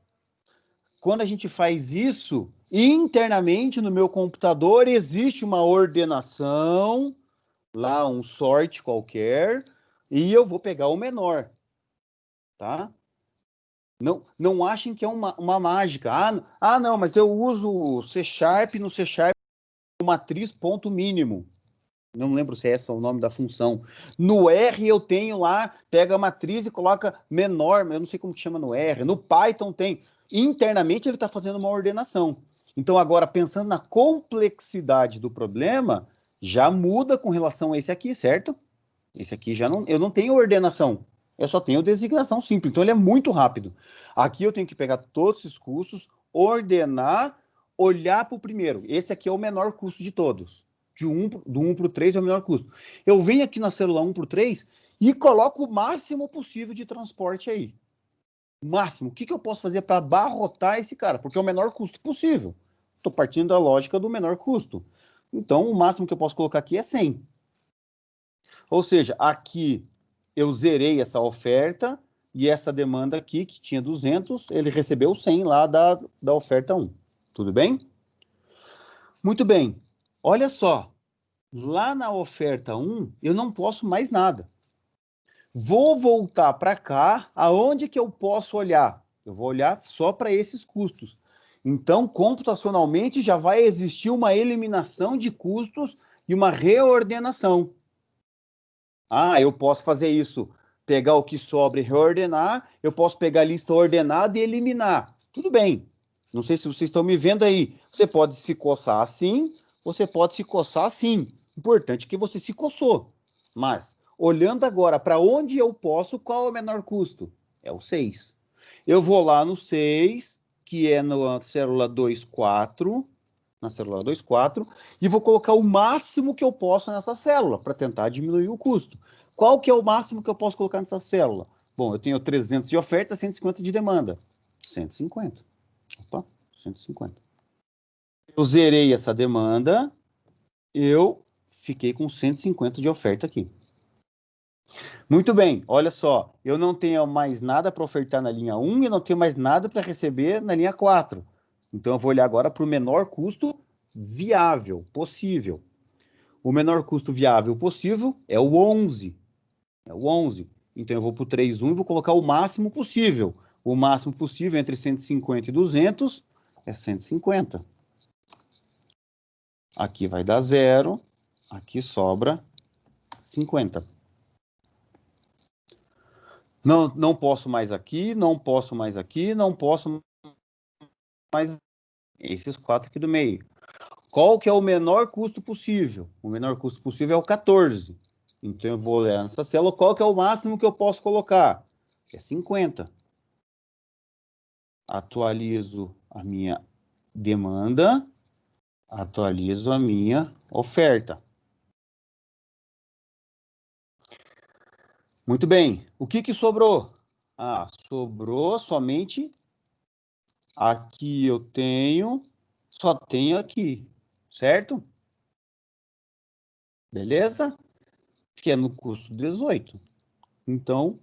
quando a gente faz isso, internamente no meu computador existe uma ordenação, lá um sort qualquer, e eu vou pegar o menor, tá? Não achem que é uma mágica. Não, mas eu uso C Sharp, no C Sharp matriz ponto mínimo. Não lembro se é esse o nome da função. No R eu tenho lá, pega a matriz e coloca menor, eu não sei como que chama no R. No Python tem. Internamente ele está fazendo uma ordenação. Então agora, pensando na complexidade do problema, já muda com relação a esse aqui, certo? Esse aqui já não, eu não tenho ordenação. Eu só tenho designação simples. Então ele é muito rápido. Aqui eu tenho que pegar todos esses custos, ordenar, olhar para o primeiro. Esse aqui é o menor custo de todos. Do 1 para o 3 é o menor custo. Eu venho aqui na célula 1 para o 3 e coloco o máximo possível de transporte aí. Máximo. O que eu posso fazer para abarrotar esse cara? Porque é o menor custo possível. Estou partindo da lógica do menor custo. Então, o máximo que eu posso colocar aqui é 100. Ou seja, aqui eu zerei essa oferta e essa demanda aqui, que tinha 200, ele recebeu 100 lá da oferta 1. Tudo bem? Muito bem. Olha só, lá na oferta 1, eu não posso mais nada. Vou voltar para cá, aonde que eu posso olhar? Eu vou olhar só para esses custos. Então, computacionalmente, já vai existir uma eliminação de custos e uma reordenação. Eu posso fazer isso, pegar o que sobra e reordenar, eu posso pegar a lista ordenada e eliminar. Tudo bem. Não sei se vocês estão me vendo aí. Você pode se coçar assim, você pode se coçar assim. Importante que você se coçou. Mas, olhando agora para onde eu posso, qual é o menor custo? É o 6. Eu vou lá no 6, que é na célula 2,4, e vou colocar o máximo que eu posso nessa célula para tentar diminuir o custo. Qual que é o máximo que eu posso colocar nessa célula? Bom, eu tenho 300 de oferta, 150 de demanda. 150. Opa, 150. Eu zerei essa demanda, eu fiquei com 150 de oferta aqui. Muito bem, olha só, eu não tenho mais nada para ofertar na linha 1 e não tenho mais nada para receber na linha 4. Então eu vou olhar agora para o menor custo viável, possível. O menor custo viável possível é o 11. É o 11. Então eu vou para o 3,1 e vou colocar o máximo possível. O máximo possível entre 150 e 200 é 150. Aqui vai dar 0, aqui sobra 50. Não posso mais aqui, não posso mais aqui, não posso mais esses 4 aqui do meio. Qual que é o menor custo possível? O menor custo possível é o 14. Então eu vou olhar nessa célula, qual que é o máximo que eu posso colocar? É 50. Atualizo a minha demanda, atualizo a minha oferta. Muito bem. O que sobrou? Sobrou somente aqui eu tenho, só tenho aqui, certo? Beleza? Que é no custo 18. Então,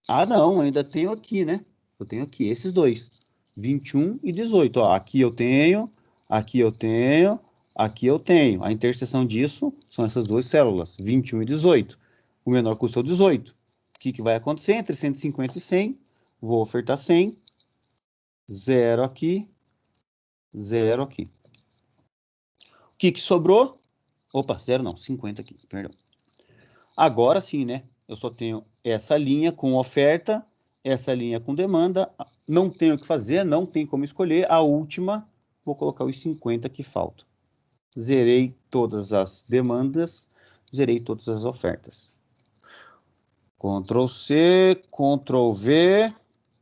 não, ainda tenho aqui, né? Eu tenho aqui esses dois. 21 e 18. Ó, aqui eu tenho, aqui eu tenho, aqui eu tenho. A interseção disso são essas duas células, 21 e 18. O menor custo é o 18. O que vai acontecer entre 150 e 100? Vou ofertar 100, 0 aqui, 0 aqui. O que sobrou? Opa, 0 não, 50 aqui, perdão. Agora sim, né? Eu só tenho essa linha com oferta, essa linha com demanda. Não tenho o que fazer, não tem como escolher. A última, vou colocar os 50 que faltam. Zerei todas as demandas, zerei todas as ofertas. Ctrl C, Ctrl V.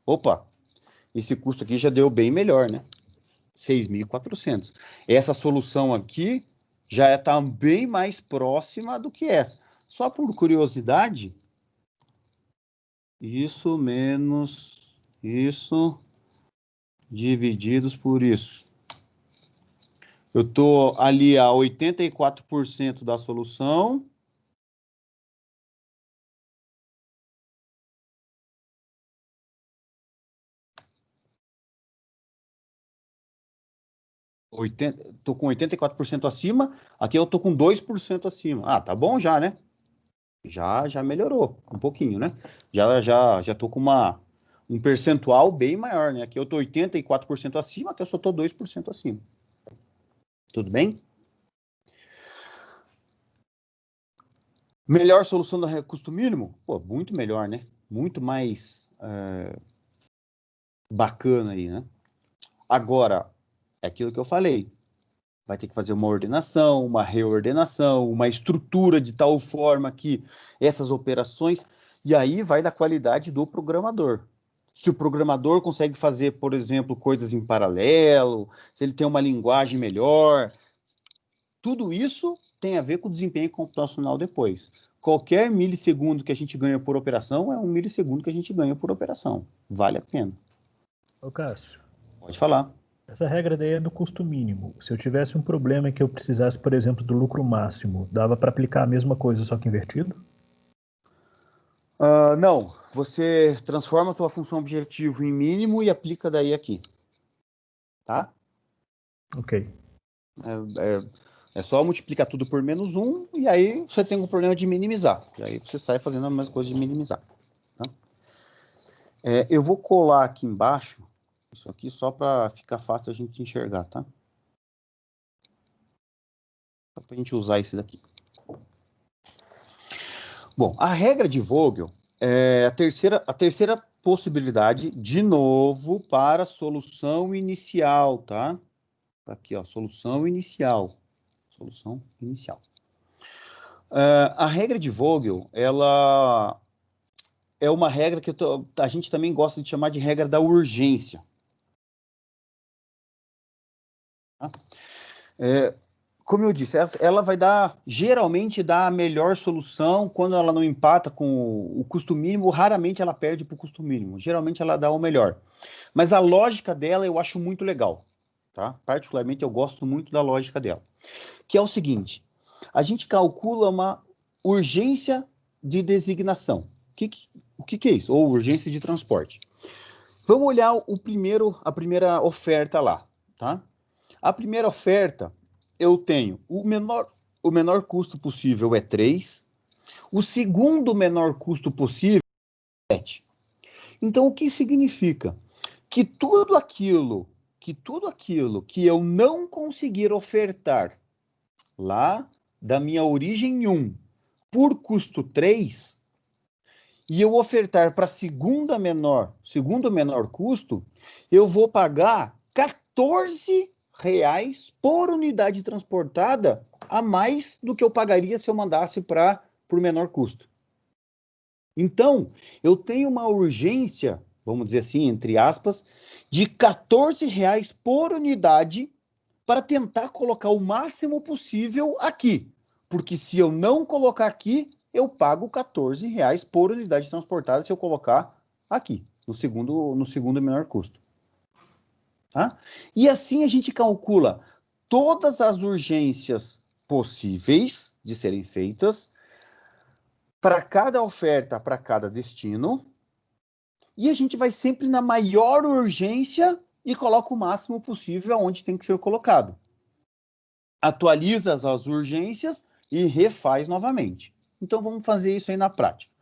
Opa, esse custo aqui já deu bem melhor, né? 6.400. Essa solução aqui já está bem mais próxima do que essa. Só por curiosidade, isso menos isso divididos por isso. Eu estou ali a 84% da solução. Estou com 84% acima, aqui eu estou com 2% acima. Ah, tá bom já, né? Já melhorou um pouquinho, né? Já estou com um percentual bem maior, né? Aqui eu estou 84% acima, aqui eu só estou 2% acima. Tudo bem? Melhor solução do custo mínimo? Pô, muito melhor, né? Muito mais bacana aí, né? Agora, é aquilo que eu falei. Vai ter que fazer uma ordenação, uma reordenação, uma estrutura de tal forma que essas operações... E aí vai da qualidade do programador. Se o programador consegue fazer, por exemplo, coisas em paralelo, se ele tem uma linguagem melhor, tudo isso tem a ver com o desempenho computacional depois. Qualquer milissegundo que a gente ganha por operação é um milissegundo que a gente ganha por operação. Vale a pena. Ô, Cássio. Pode falar. Essa regra daí é do custo mínimo. Se eu tivesse um problema em que eu precisasse, por exemplo, do lucro máximo, dava para aplicar a mesma coisa, só que invertido? Não. Você transforma a tua função objetivo em mínimo e aplica daí aqui. Tá? Ok. É só multiplicar tudo por menos 1 e aí você tem um problema de minimizar. E aí você sai fazendo a mesma coisa de minimizar. Tá? Eu vou colar aqui embaixo isso aqui só para ficar fácil a gente enxergar, tá? Só para a gente usar esse daqui. Bom, a regra de Vogel é a terceira possibilidade, de novo, para a solução inicial, tá? Tá aqui, ó, solução inicial. Solução inicial. A regra de Vogel, ela é uma regra que a gente também gosta de chamar de regra da urgência. Tá? Como eu disse, ela vai geralmente dá a melhor solução quando ela não empata com o custo mínimo, raramente ela perde para o custo mínimo, geralmente ela dá o melhor. Mas a lógica dela eu acho muito legal, tá? Particularmente eu gosto muito da lógica dela, que é o seguinte, a gente calcula uma urgência de designação. O que é isso? Ou urgência de transporte. Vamos olhar a primeira oferta lá, tá? A primeira oferta, eu tenho o menor custo possível é 3, o segundo menor custo possível é 7. Então, o que significa? Que tudo aquilo que eu não conseguir ofertar lá da minha origem 1 por custo 3, e eu ofertar para segundo menor custo, eu vou pagar R$14 por unidade transportada a mais do que eu pagaria se eu mandasse por menor custo. Então, eu tenho uma urgência, vamos dizer assim, entre aspas, de R$14 por unidade para tentar colocar o máximo possível aqui. Porque se eu não colocar aqui, eu pago R$14 por unidade transportada se eu colocar aqui, no segundo menor custo. Tá? E assim a gente calcula todas as urgências possíveis de serem feitas para cada oferta, para cada destino, e a gente vai sempre na maior urgência e coloca o máximo possível onde tem que ser colocado. Atualiza as urgências e refaz novamente. Então, vamos fazer isso aí na prática.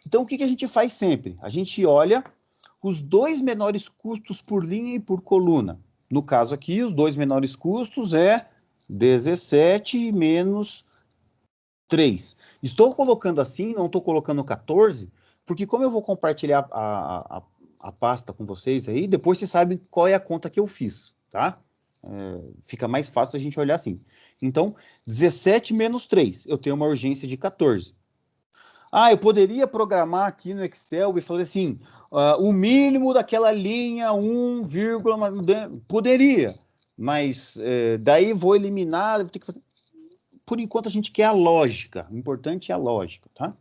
Então, o que a gente faz sempre? A gente olha os dois menores custos por linha e por coluna. No caso aqui, os dois menores custos é 17 menos 3. Estou colocando assim, não estou colocando 14, porque como eu vou compartilhar a pasta com vocês aí, depois vocês sabem qual é a conta que eu fiz, tá? Fica mais fácil a gente olhar assim. Então, 17 menos 3, eu tenho uma urgência de 14. Eu poderia programar aqui no Excel e fazer assim, o mínimo daquela linha, 1, poderia, mas daí vou eliminar, vou ter que fazer. Por enquanto a gente quer a lógica, o importante é a lógica, tá?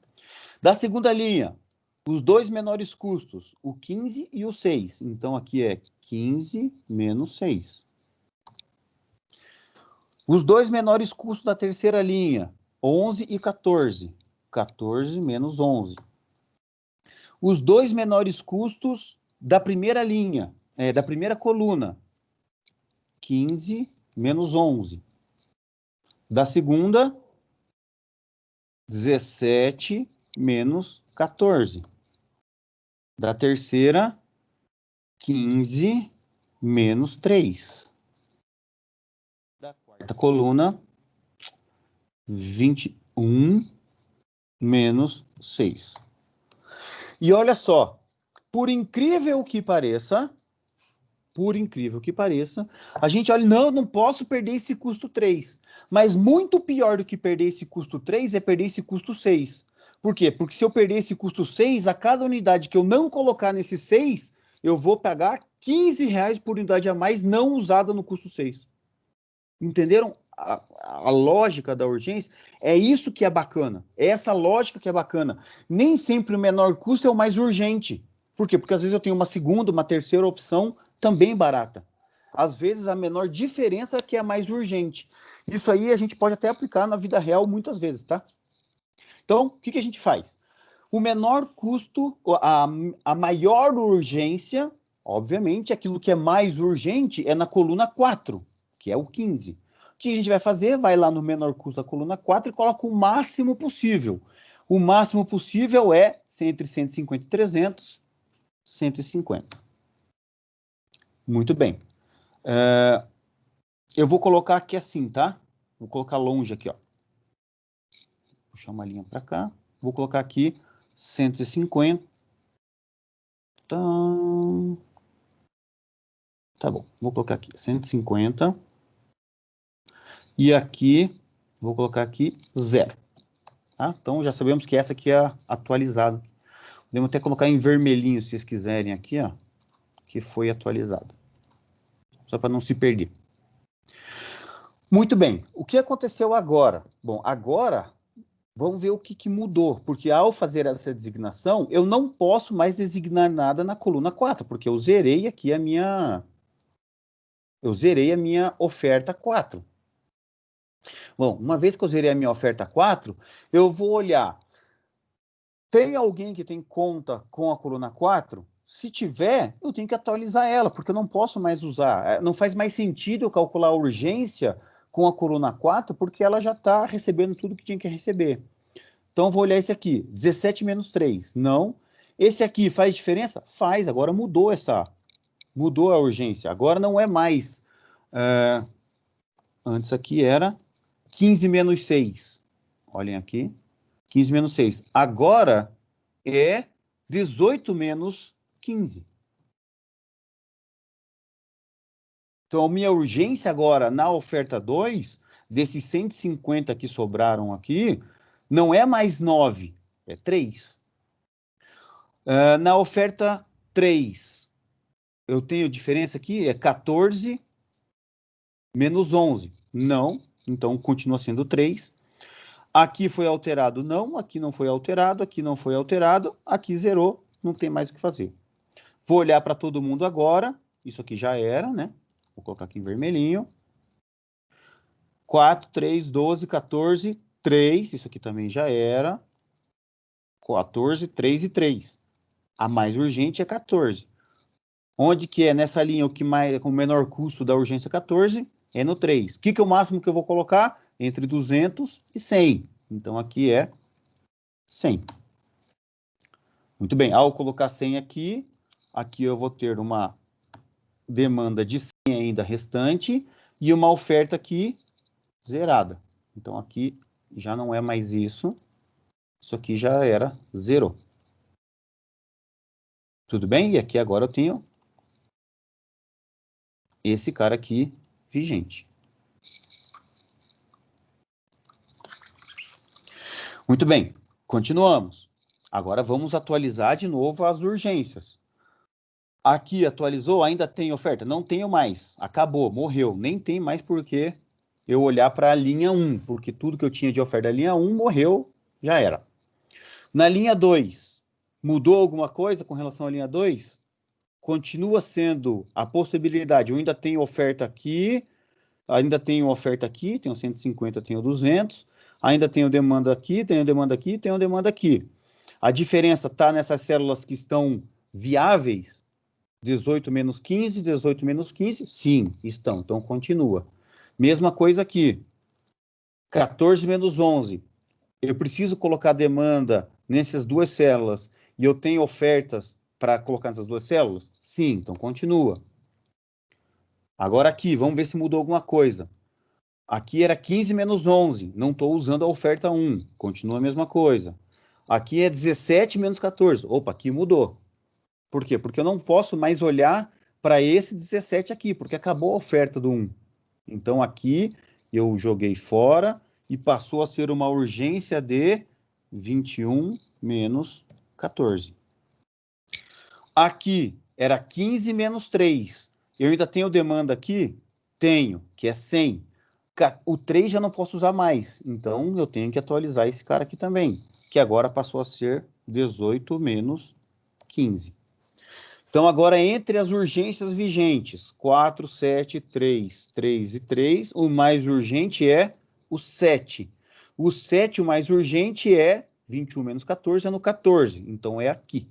Da segunda linha, os dois menores custos, o 15 e o 6. Então aqui é 15 menos 6. Os dois menores custos da terceira linha, 11 e 14. 14 menos 11. Os dois menores custos da primeira linha, da primeira coluna, 15 menos 11. Da segunda, 17 menos 14. Da terceira, 15 menos 3. Da quarta coluna, 21 menos 6. E olha só, por incrível que pareça, a gente olha, não posso perder esse custo 3. Mas muito pior do que perder esse custo 3 é perder esse custo 6. Por quê? Porque se eu perder esse custo 6, a cada unidade que eu não colocar nesse 6, eu vou pagar R$15 por unidade a mais não usada no custo 6. Entenderam a lógica da urgência? É isso que é bacana. É essa lógica que é bacana. Nem sempre o menor custo é o mais urgente. Por quê? Porque às vezes eu tenho uma segunda, uma terceira opção também barata. Às vezes a menor diferença é que é mais urgente. Isso aí a gente pode até aplicar na vida real muitas vezes, tá? Então, o que a gente faz? O menor custo, a maior urgência, obviamente, aquilo que é mais urgente é na coluna 4, que é o 15. O que a gente vai fazer? Vai lá no menor custo da coluna 4 e coloca o máximo possível. O máximo possível é entre 150 e 300, 150. Muito bem. Eu vou colocar aqui assim, tá? Vou colocar longe aqui, ó. Puxar uma linha para cá. Vou colocar aqui 150. Tá bom, vou colocar aqui 150. E aqui, vou colocar aqui 0. Tá? Então, já sabemos que essa aqui é a atualizada. Podemos até colocar em vermelhinho, se vocês quiserem aqui, ó, que foi atualizada. Só para não se perder. Muito bem, o que aconteceu agora? Bom, agora, vamos ver o que mudou. Porque ao fazer essa designação, eu não posso mais designar nada na coluna 4, porque eu zerei aqui a minha oferta 4. Bom, uma vez que eu zerei a minha oferta 4, eu vou olhar. Tem alguém que tem conta com a coluna 4? Se tiver, eu tenho que atualizar ela, porque eu não posso mais usar. Não faz mais sentido eu calcular a urgência com a coluna 4, porque ela já está recebendo tudo que tinha que receber. Então, eu vou olhar esse aqui, 17 menos 3. Não. Esse aqui faz diferença? Faz, agora mudou a urgência. Agora não é mais... antes aqui era 15 menos 6. Olhem aqui. 15 menos 6. Agora é 18 menos 15. Então, a minha urgência agora na oferta 2, desses 150 que sobraram aqui, não é mais 9, é 3. Na oferta 3, eu tenho diferença aqui, é 14 menos 11. Não, então continua sendo 3. Aqui foi alterado, não. Aqui não foi alterado, aqui não foi alterado. Aqui zerou, não tem mais o que fazer. Vou olhar para todo mundo agora. Isso aqui já era, né? Vou colocar aqui em vermelhinho. 4, 3, 12, 14, 3. Isso aqui também já era. 14, 3 e 3. A mais urgente é 14. Onde que é nessa linha o que mais com o menor custo da urgência 14? É no 3. O que é o máximo que eu vou colocar? Entre 200 e 100. Então, aqui é 100. Muito bem. Ao colocar 100 aqui, aqui eu vou ter uma demanda de 100 ainda restante e uma oferta aqui zerada. Então, aqui já não é mais isso. Isso aqui já era zero. Tudo bem? E aqui agora eu tenho esse cara aqui vigente. Muito bem, continuamos. Agora vamos atualizar de novo as urgências. Aqui atualizou, ainda tem oferta? Não tenho mais, acabou, morreu. Nem tem mais porque eu olhar para a linha 1, porque tudo que eu tinha de oferta da linha 1 morreu, já era. Na linha 2, mudou alguma coisa com relação à linha 2? Continua sendo a possibilidade, eu ainda tenho oferta aqui, ainda tenho oferta aqui, tenho 150, tenho 200, ainda tenho demanda aqui, tenho demanda aqui, tenho demanda aqui. A diferença está nessas células que estão viáveis, 18 menos 15, 18 menos 15, sim, estão, então continua. Mesma coisa aqui, 14 menos 11, eu preciso colocar demanda nessas duas células e eu tenho ofertas para colocar nessas duas células? Sim, então continua. Agora aqui, vamos ver se mudou alguma coisa. Aqui era 15 menos 11, não estou usando a oferta 1, continua a mesma coisa. Aqui é 17 menos 14, opa, aqui mudou. Por quê? Porque eu não posso mais olhar para esse 17 aqui, porque acabou a oferta do 1. Então aqui eu joguei fora e passou a ser uma urgência de 21 menos 14. Aqui era 15 menos 3. Eu ainda tenho demanda aqui? Tenho, que é 100. O 3 já não posso usar mais, então eu tenho que atualizar esse cara aqui também, que agora passou a ser 18 menos 15. Então, agora, entre as urgências vigentes, 4, 7, 3, 3 e 3, o mais urgente é o 7. O 7, o mais urgente é 21 menos 14, é no 14. Então, é aqui.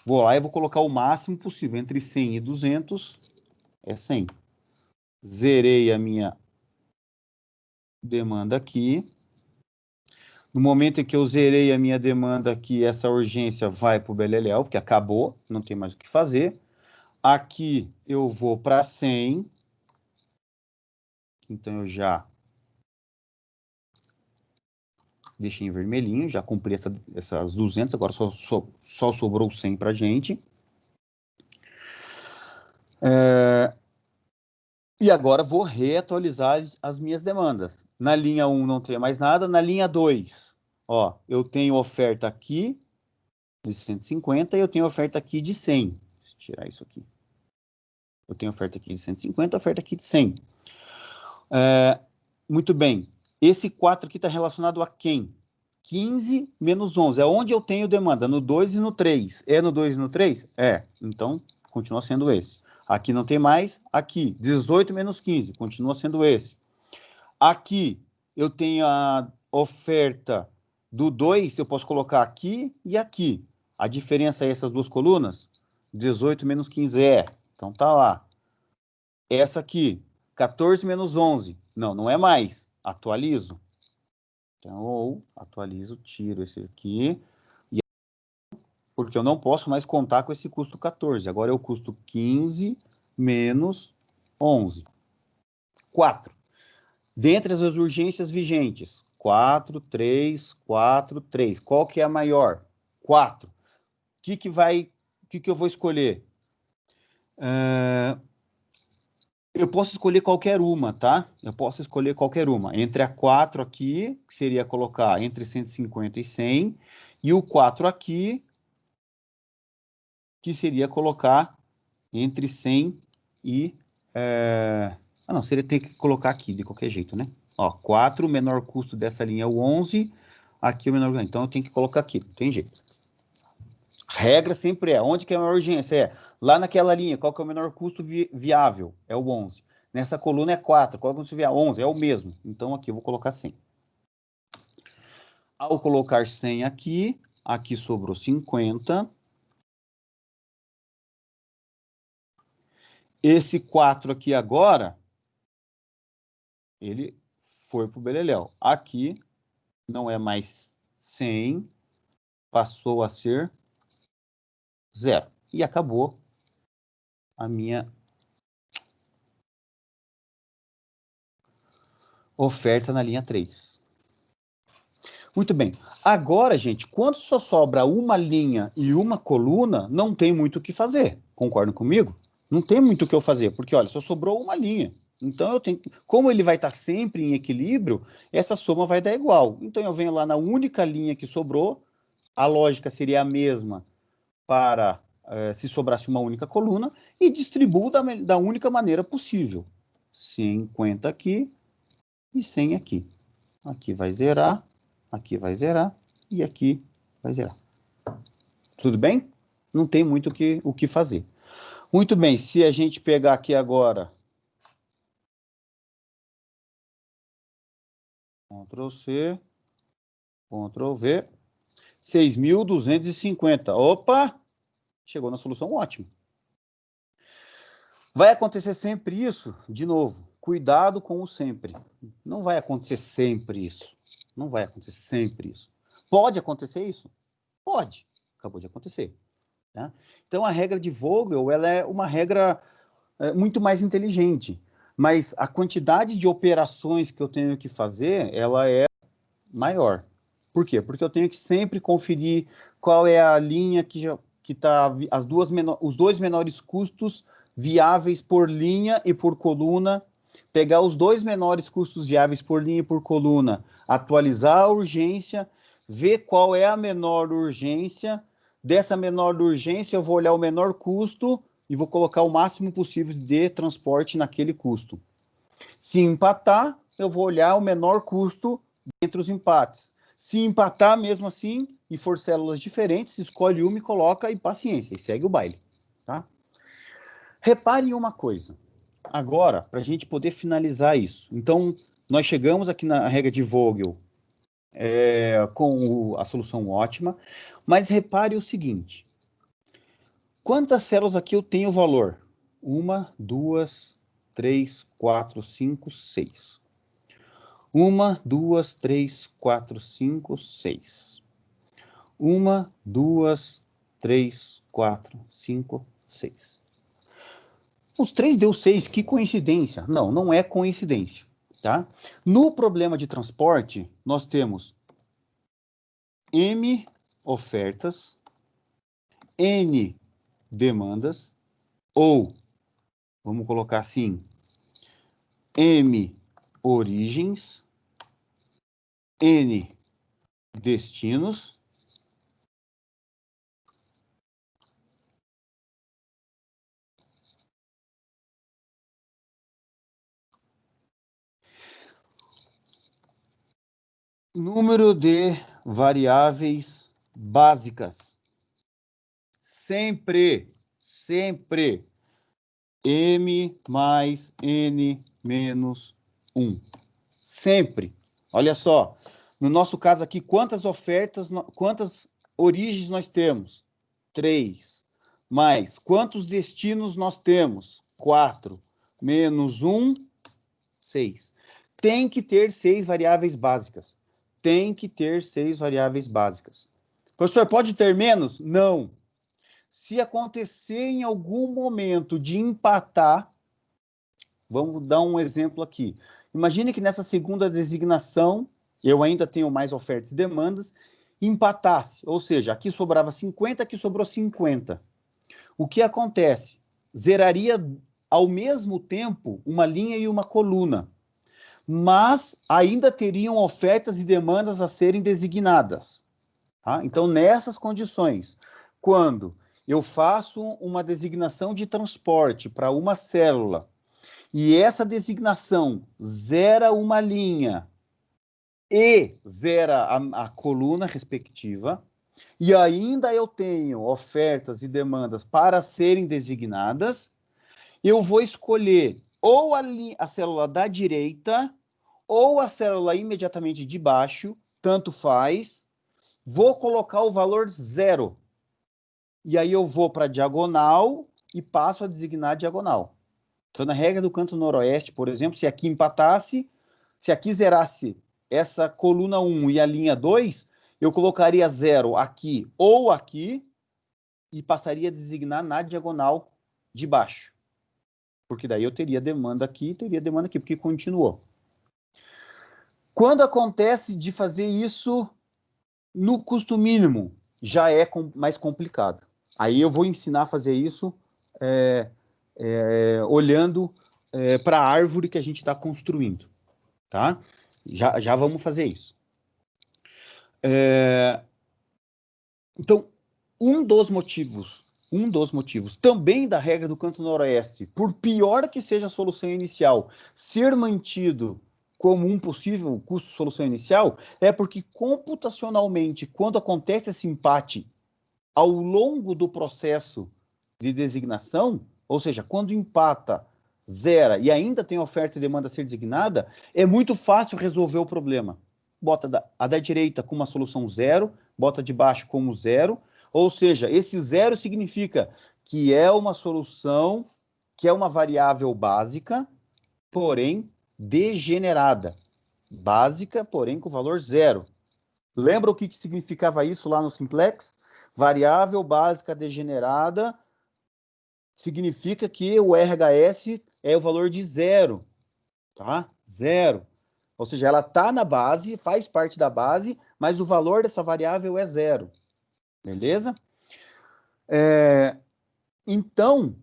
Vou lá e vou colocar o máximo possível. Entre 100 e 200, é 100. Zerei a minha demanda aqui. No momento em que eu zerei a minha demanda aqui, essa urgência vai para o Beleléu, porque acabou, não tem mais o que fazer. Aqui eu vou para 100. Então eu já deixei em vermelhinho, já cumpri essas 200, agora só sobrou 100 para a gente. E agora vou reatualizar as minhas demandas. Na linha 1 não tem mais nada, na linha 2, ó, eu tenho oferta aqui de 150 e eu tenho oferta aqui de 100. Deixa eu tirar isso aqui. Eu tenho oferta aqui de 150, oferta aqui de 100. Muito bem. Esse 4 aqui está relacionado a quem? 15 menos 11. É onde eu tenho demanda? No 2 e no 3. É no 2 e no 3? É. Então, continua sendo esse. Aqui não tem mais. Aqui, 18 menos 15. Continua sendo esse. Aqui, eu tenho a oferta do 2. Eu posso colocar aqui e aqui. A diferença é essas duas colunas? 18 menos 15 é. Então, tá lá. Essa aqui, 14 menos 11. Não, não é mais. Atualizo. Então, ou atualizo, tiro esse aqui, porque eu não posso mais contar com esse custo 14. Agora é o custo 15 menos 11. 4. Dentre as urgências vigentes, 4, 3, 4, 3. Qual que é a maior? 4. O que eu vou escolher? Eu posso escolher qualquer uma, tá? Eu posso escolher qualquer uma. Entre a 4 aqui, que seria colocar entre 150 e 100, e o 4 aqui, que seria colocar entre 100 e... não, seria ter que colocar aqui, de qualquer jeito, né? Ó, 4, o menor custo dessa linha é o 11, aqui o menor... Então, eu tenho que colocar aqui, não tem jeito. Regra sempre é, onde que é a maior urgência? É lá naquela linha, qual que é o menor custo viável? É o 11. Nessa coluna é 4, qual que é o custo viável? 11, é o mesmo. Então, aqui eu vou colocar 100. Ao colocar 100 aqui, aqui sobrou 50. Esse 4 aqui agora, ele foi para o beleléu. Aqui não é mais 100, passou a ser 0. E acabou a minha oferta na linha 3. Muito bem. Agora, gente, quando só sobra uma linha e uma coluna, não tem muito o que fazer. Concordam comigo? Não tem muito o que eu fazer, porque, olha, só sobrou uma linha. Então, eu tenho, como ele vai estar sempre em equilíbrio, essa soma vai dar igual. Então, eu venho lá na única linha que sobrou, a lógica seria a mesma para se sobrasse uma única coluna, e distribuo da única maneira possível. 50 aqui e 100 aqui. Aqui vai zerar, e aqui vai zerar. Tudo bem? Não tem muito o que fazer. Muito bem, se a gente pegar aqui agora, Ctrl C, Ctrl V, 6.250. Opa! Chegou na solução, ótimo. Vai acontecer sempre isso? De novo, cuidado com o sempre. Não vai acontecer sempre isso. Não vai acontecer sempre isso. Pode acontecer isso? Pode. Acabou de acontecer. Tá? Então, a regra de Vogel, ela é uma regra muito mais inteligente, mas a quantidade de operações que eu tenho que fazer, ela é maior. Por quê? Porque eu tenho que sempre conferir qual é a linha que está os dois menores custos viáveis por linha e por coluna, pegar os dois menores custos viáveis por linha e por coluna, atualizar a urgência, ver qual é a menor urgência. Dessa menor urgência, eu vou olhar o menor custo e vou colocar o máximo possível de transporte naquele custo. Se empatar, eu vou olhar o menor custo entre os empates. Se empatar mesmo assim, e for células diferentes, escolhe uma e coloca, e paciência, e segue o baile. Tá? Repare em uma coisa. Agora, para a gente poder finalizar isso. Então, nós chegamos aqui na regra de Vogel com a solução ótima, mas repare o seguinte. Quantas células aqui eu tenho valor? 1, 2, 3, 4, 5, 6. 1, 2, 3, 4, 5, 6. 1, 2, 3, 4, 5, 6. Os 3 deu 6, que coincidência. Não, não é coincidência. Tá? No problema de transporte, nós temos M ofertas, N demandas, ou, vamos colocar assim, M origens, N destinos, número de variáveis básicas. Sempre M mais N menos 1. Sempre. Olha só, no nosso caso aqui, quantas origens nós temos? 3. Mais, quantos destinos nós temos? 4. Menos 1, 6. Tem que ter 6 variáveis básicas. Tem que ter 6 variáveis básicas. Professor, pode ter menos? Não. Se acontecer em algum momento de empatar, vamos dar um exemplo aqui. Imagine que nessa segunda designação, eu ainda tenho mais ofertas e demandas, empatasse, ou seja, aqui sobrava 50, aqui sobrou 50. O que acontece? Zeraria ao mesmo tempo uma linha e uma coluna, mas ainda teriam ofertas e demandas a serem designadas. Tá? Então, nessas condições, quando eu faço uma designação de transporte para uma célula e essa designação zera uma linha e zera a coluna respectiva, e ainda eu tenho ofertas e demandas para serem designadas, eu vou escolher ou a célula da direita ou a célula imediatamente de baixo, tanto faz, vou colocar o valor 0. E aí eu vou para a diagonal e passo a designar a diagonal. Então, na regra do canto noroeste, por exemplo, se aqui empatasse, se aqui zerasse essa coluna 1 e a linha 2, eu colocaria 0 aqui ou aqui e passaria a designar na diagonal de baixo. Porque daí eu teria demanda aqui e teria demanda aqui, porque continuou. Quando acontece de fazer isso no custo mínimo, já é mais complicado. Aí eu vou ensinar a fazer isso olhando para a árvore que a gente está construindo. Tá? Já vamos fazer isso. Então, um dos motivos também da regra do canto noroeste, por pior que seja a solução inicial, ser mantido como um possível custo-solução inicial, é porque computacionalmente, quando acontece esse empate ao longo do processo de designação, ou seja, quando empata, zera e ainda tem oferta e demanda a ser designada, é muito fácil resolver o problema. Bota a da direita com uma solução 0, bota de baixo como 0, ou seja, esse 0 significa que é uma solução, que é uma variável básica, porém degenerada. Básica, porém com valor 0. Lembra o que significava isso lá no simplex? Variável básica degenerada significa que o RHS é o valor de 0, tá? 0. Ou seja, ela está na base, faz parte da base, mas o valor dessa variável é 0. Beleza? Então,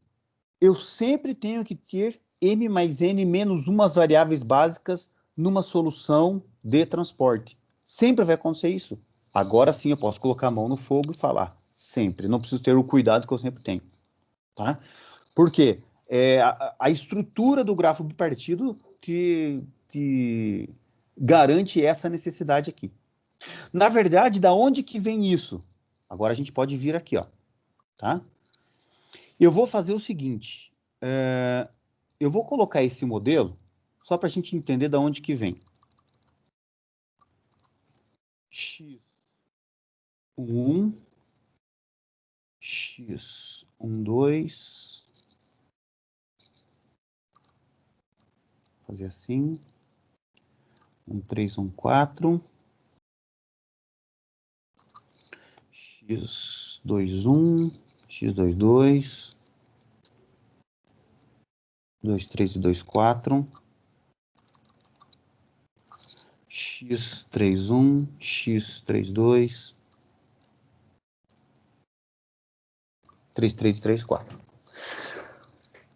eu sempre tenho que ter m mais n menos umas variáveis básicas numa solução de transporte. Sempre vai acontecer isso. Agora sim eu posso colocar a mão no fogo e falar. Sempre. Não preciso ter o cuidado que eu sempre tenho. Tá? Por quê? A estrutura do grafo bipartido te garante essa necessidade aqui. Na verdade, da onde que vem isso? Agora a gente pode vir aqui, ó. Tá? Eu vou fazer o seguinte. Eu vou colocar esse modelo só para a gente entender da onde que vem. X1, X12, fazer assim, 13, 14, X21, X22, 23 e 24, X31, X32, 33 e 34.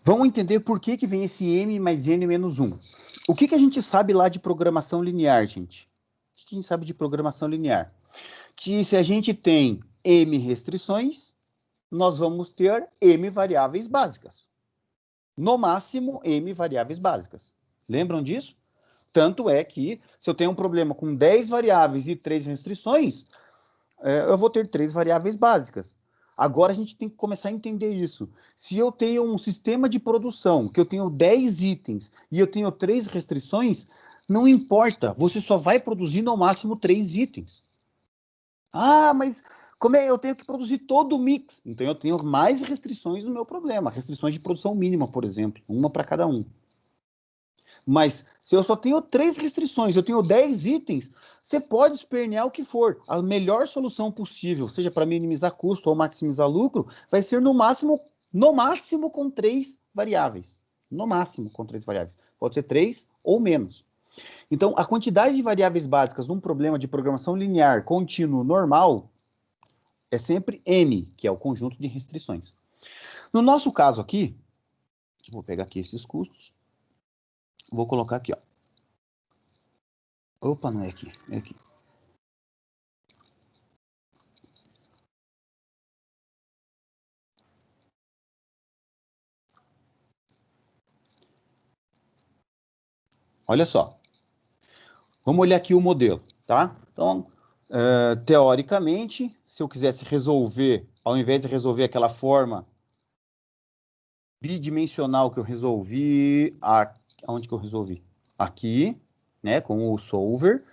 Vamos entender por que vem esse m mais n menos 1. O que a gente sabe lá de programação linear, gente? O que a gente sabe de programação linear? Que se a gente tem m restrições, nós vamos ter m variáveis básicas. No máximo, m variáveis básicas. Lembram disso? Tanto é que, se eu tenho um problema com 10 variáveis e 3 restrições, eu vou ter 3 variáveis básicas. Agora a gente tem que começar a entender isso. Se eu tenho um sistema de produção, que eu tenho 10 itens e eu tenho 3 restrições, não importa, você só vai produzir no máximo 3 itens. Ah, mas como eu tenho que produzir todo o mix? Então eu tenho mais restrições no meu problema. Restrições de produção mínima, por exemplo. Uma para cada um. Mas se eu só tenho 3 restrições, eu tenho 10 itens, você pode espernear o que for. A melhor solução possível, seja para minimizar custo ou maximizar lucro, vai ser no máximo com 3 variáveis. No máximo com 3 variáveis. Pode ser 3 ou menos. Então, a quantidade de variáveis básicas num problema de programação linear contínuo normal é sempre M, que é o conjunto de restrições. No nosso caso aqui, vou pegar aqui esses custos, vou colocar aqui, ó. Opa, não é aqui, é aqui. Olha só. Vamos olhar aqui o modelo, tá? Então, teoricamente, se eu quisesse resolver, ao invés de resolver aquela forma bidimensional que eu resolvi, onde que eu resolvi? Aqui, né, com o solver,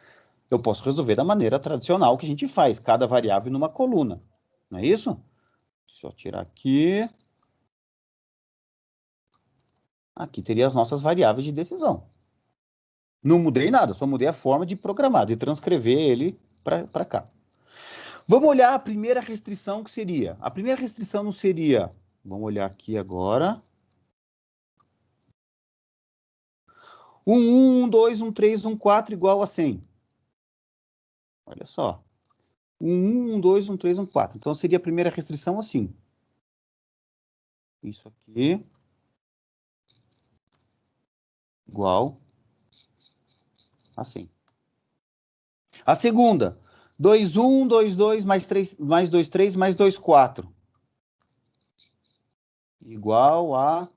eu posso resolver da maneira tradicional que a gente faz, cada variável numa coluna, não é isso? Deixa eu tirar aqui. Aqui teria as nossas variáveis de decisão. Não mudei nada, só mudei a forma de programar, de transcrever ele para cá. Vamos olhar a primeira restrição que seria. A primeira restrição não seria... Vamos olhar aqui agora. 1, 2, 3, 4 igual a 100. Olha só. 1, 2, 3, 4. Então, seria a primeira restrição assim. Isso aqui. Igual a 100. A segunda. 2, 1, 2, 2, mais 2, 3, mais 2, 4. Igual a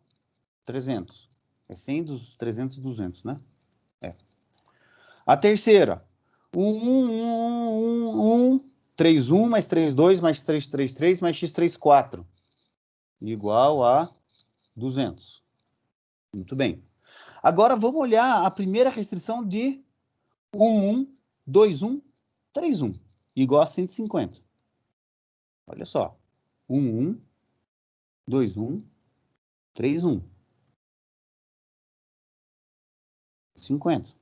300. É 100 dos 300, 200, né? É. A terceira. 1, 1, 1, 1, 3, 1, mais 3, 2, mais 3, 3, 3, mais x, 3, 4. Igual a 200. Muito bem. Agora, vamos olhar a primeira restrição de 1, 1, 2, 1, 3, 1. Igual a 150. Olha só. 1, 1, 2, 1, 3, 1. 50.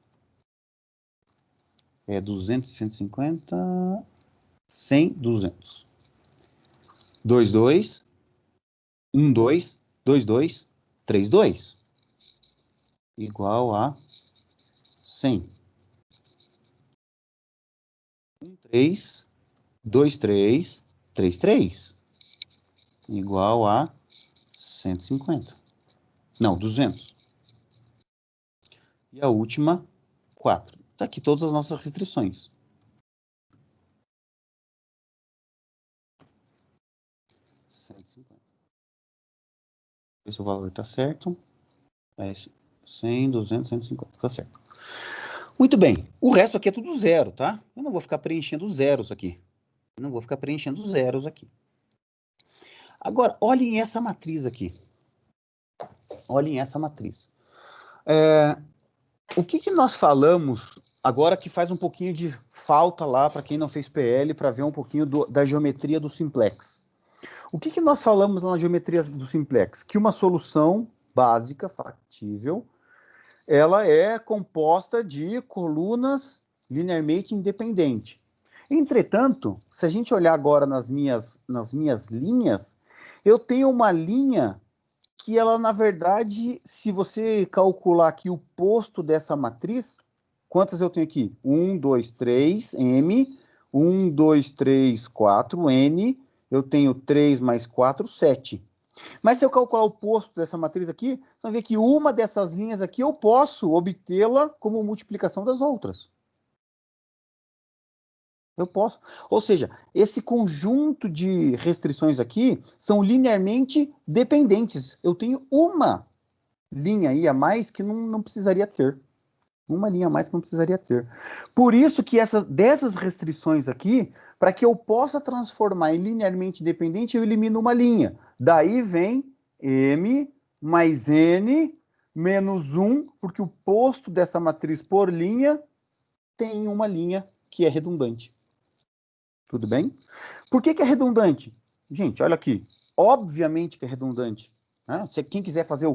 É 200, 150, 100, 200. 2, 2, 1, 2, 2, 2, 3, 2. Igual a 100. 1, 3, 2, 3, 3, 3. Igual a 150. Não, 200. E a última, 4. Está aqui todas as nossas restrições. Ver se o valor está certo. É 100, 200, 150. Está certo. Muito bem. O resto aqui é tudo zero, tá? Eu não vou ficar preenchendo zeros aqui. Agora, olhem essa matriz aqui. Olhem essa matriz. O que nós falamos, agora que faz um pouquinho de falta lá, para quem não fez PL, para ver um pouquinho da geometria do simplex. O que nós falamos na geometria do simplex? Que uma solução básica, factível, ela é composta de colunas linearmente independentes. Entretanto, se a gente olhar agora nas minhas linhas, eu tenho uma linha que ela, na verdade, se você calcular aqui o posto dessa matriz, quantas eu tenho aqui? 1, 2, 3, M, 1, 2, 3, 4, N, eu tenho 3 mais 4, 7. Mas se eu calcular o posto dessa matriz aqui, vocês vão ver que uma dessas linhas aqui eu posso obtê-la como multiplicação das outras. Eu posso. Ou seja, esse conjunto de restrições aqui são linearmente dependentes. Eu tenho uma linha aí a mais que não precisaria ter. Uma linha a mais que não precisaria ter. Por isso que dessas restrições aqui, para que eu possa transformar em linearmente dependente, eu elimino uma linha. Daí vem M mais N menos 1, porque o posto dessa matriz por linha tem uma linha que é redundante. Tudo bem? Por que é redundante? Gente, olha aqui. Obviamente que é redundante. Né? Se quem quiser fazer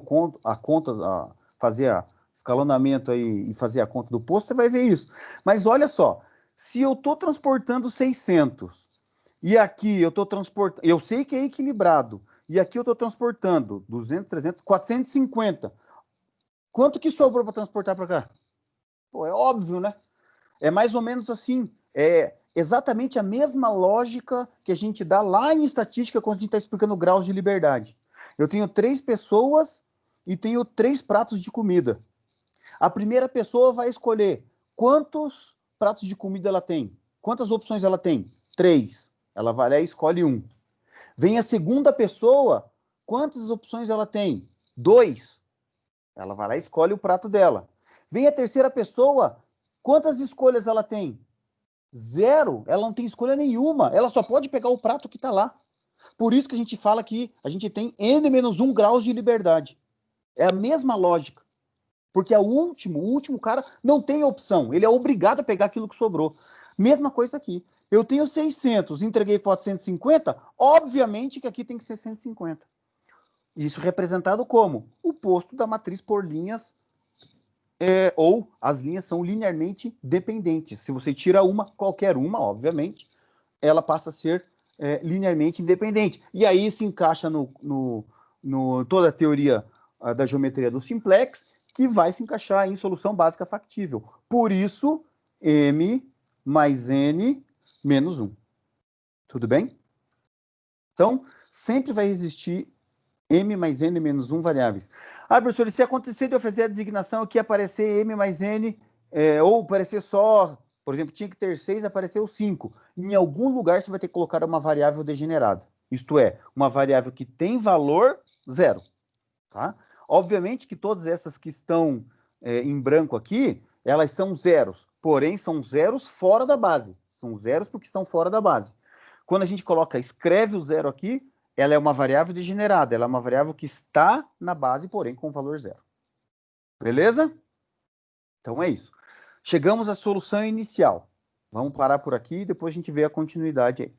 fazer escalonamento aí e fazer a conta do posto, você vai ver isso. Mas olha só, se eu estou transportando 600 e aqui eu estou transportando, eu sei que é equilibrado, e aqui eu estou transportando 200, 300, 450. Quanto que sobrou para transportar para cá? Pô, é óbvio, né? É mais ou menos assim, é exatamente a mesma lógica que a gente dá lá em estatística quando a gente está explicando graus de liberdade. Eu tenho 3 pessoas e tenho 3 pratos de comida. A primeira pessoa vai escolher quantos pratos de comida ela tem. Quantas opções ela tem? 3. Ela vai lá e escolhe 1. Vem a segunda pessoa, quantas opções ela tem? 2. Ela vai lá e escolhe o prato dela. Vem a terceira pessoa, quantas escolhas ela tem? 0. Ela não tem escolha nenhuma. Ela só pode pegar o prato que está lá. Por isso que a gente fala que a gente tem N-1 graus de liberdade. É a mesma lógica. Porque o último cara não tem opção. Ele é obrigado a pegar aquilo que sobrou. Mesma coisa aqui. Eu tenho 600, entreguei 450, obviamente que aqui tem que ser 150. Isso representado como? O posto da matriz por linhas, ou as linhas são linearmente dependentes. Se você tira uma, qualquer uma, obviamente, ela passa a ser linearmente independente. E aí se encaixa no toda a teoria da geometria do simplex, que vai se encaixar em solução básica factível. Por isso, M mais N menos 1. Tudo bem? Então, sempre vai existir M mais N menos 1 variáveis. Ah, professor, e se acontecer de eu fazer a designação aqui, aparecer M mais N, ou aparecer só, por exemplo, tinha que ter 6, apareceu 5. Em algum lugar você vai ter que colocar uma variável degenerada. Isto é, uma variável que tem valor 0. Tá? Obviamente que todas essas que estão em branco aqui, elas são zeros, porém são zeros fora da base. São zeros porque estão fora da base. Quando a gente escreve o zero aqui, ela é uma variável degenerada, ela é uma variável que está na base, porém com valor 0. Beleza? Então é isso. Chegamos à solução inicial. Vamos parar por aqui e depois a gente vê a continuidade aí.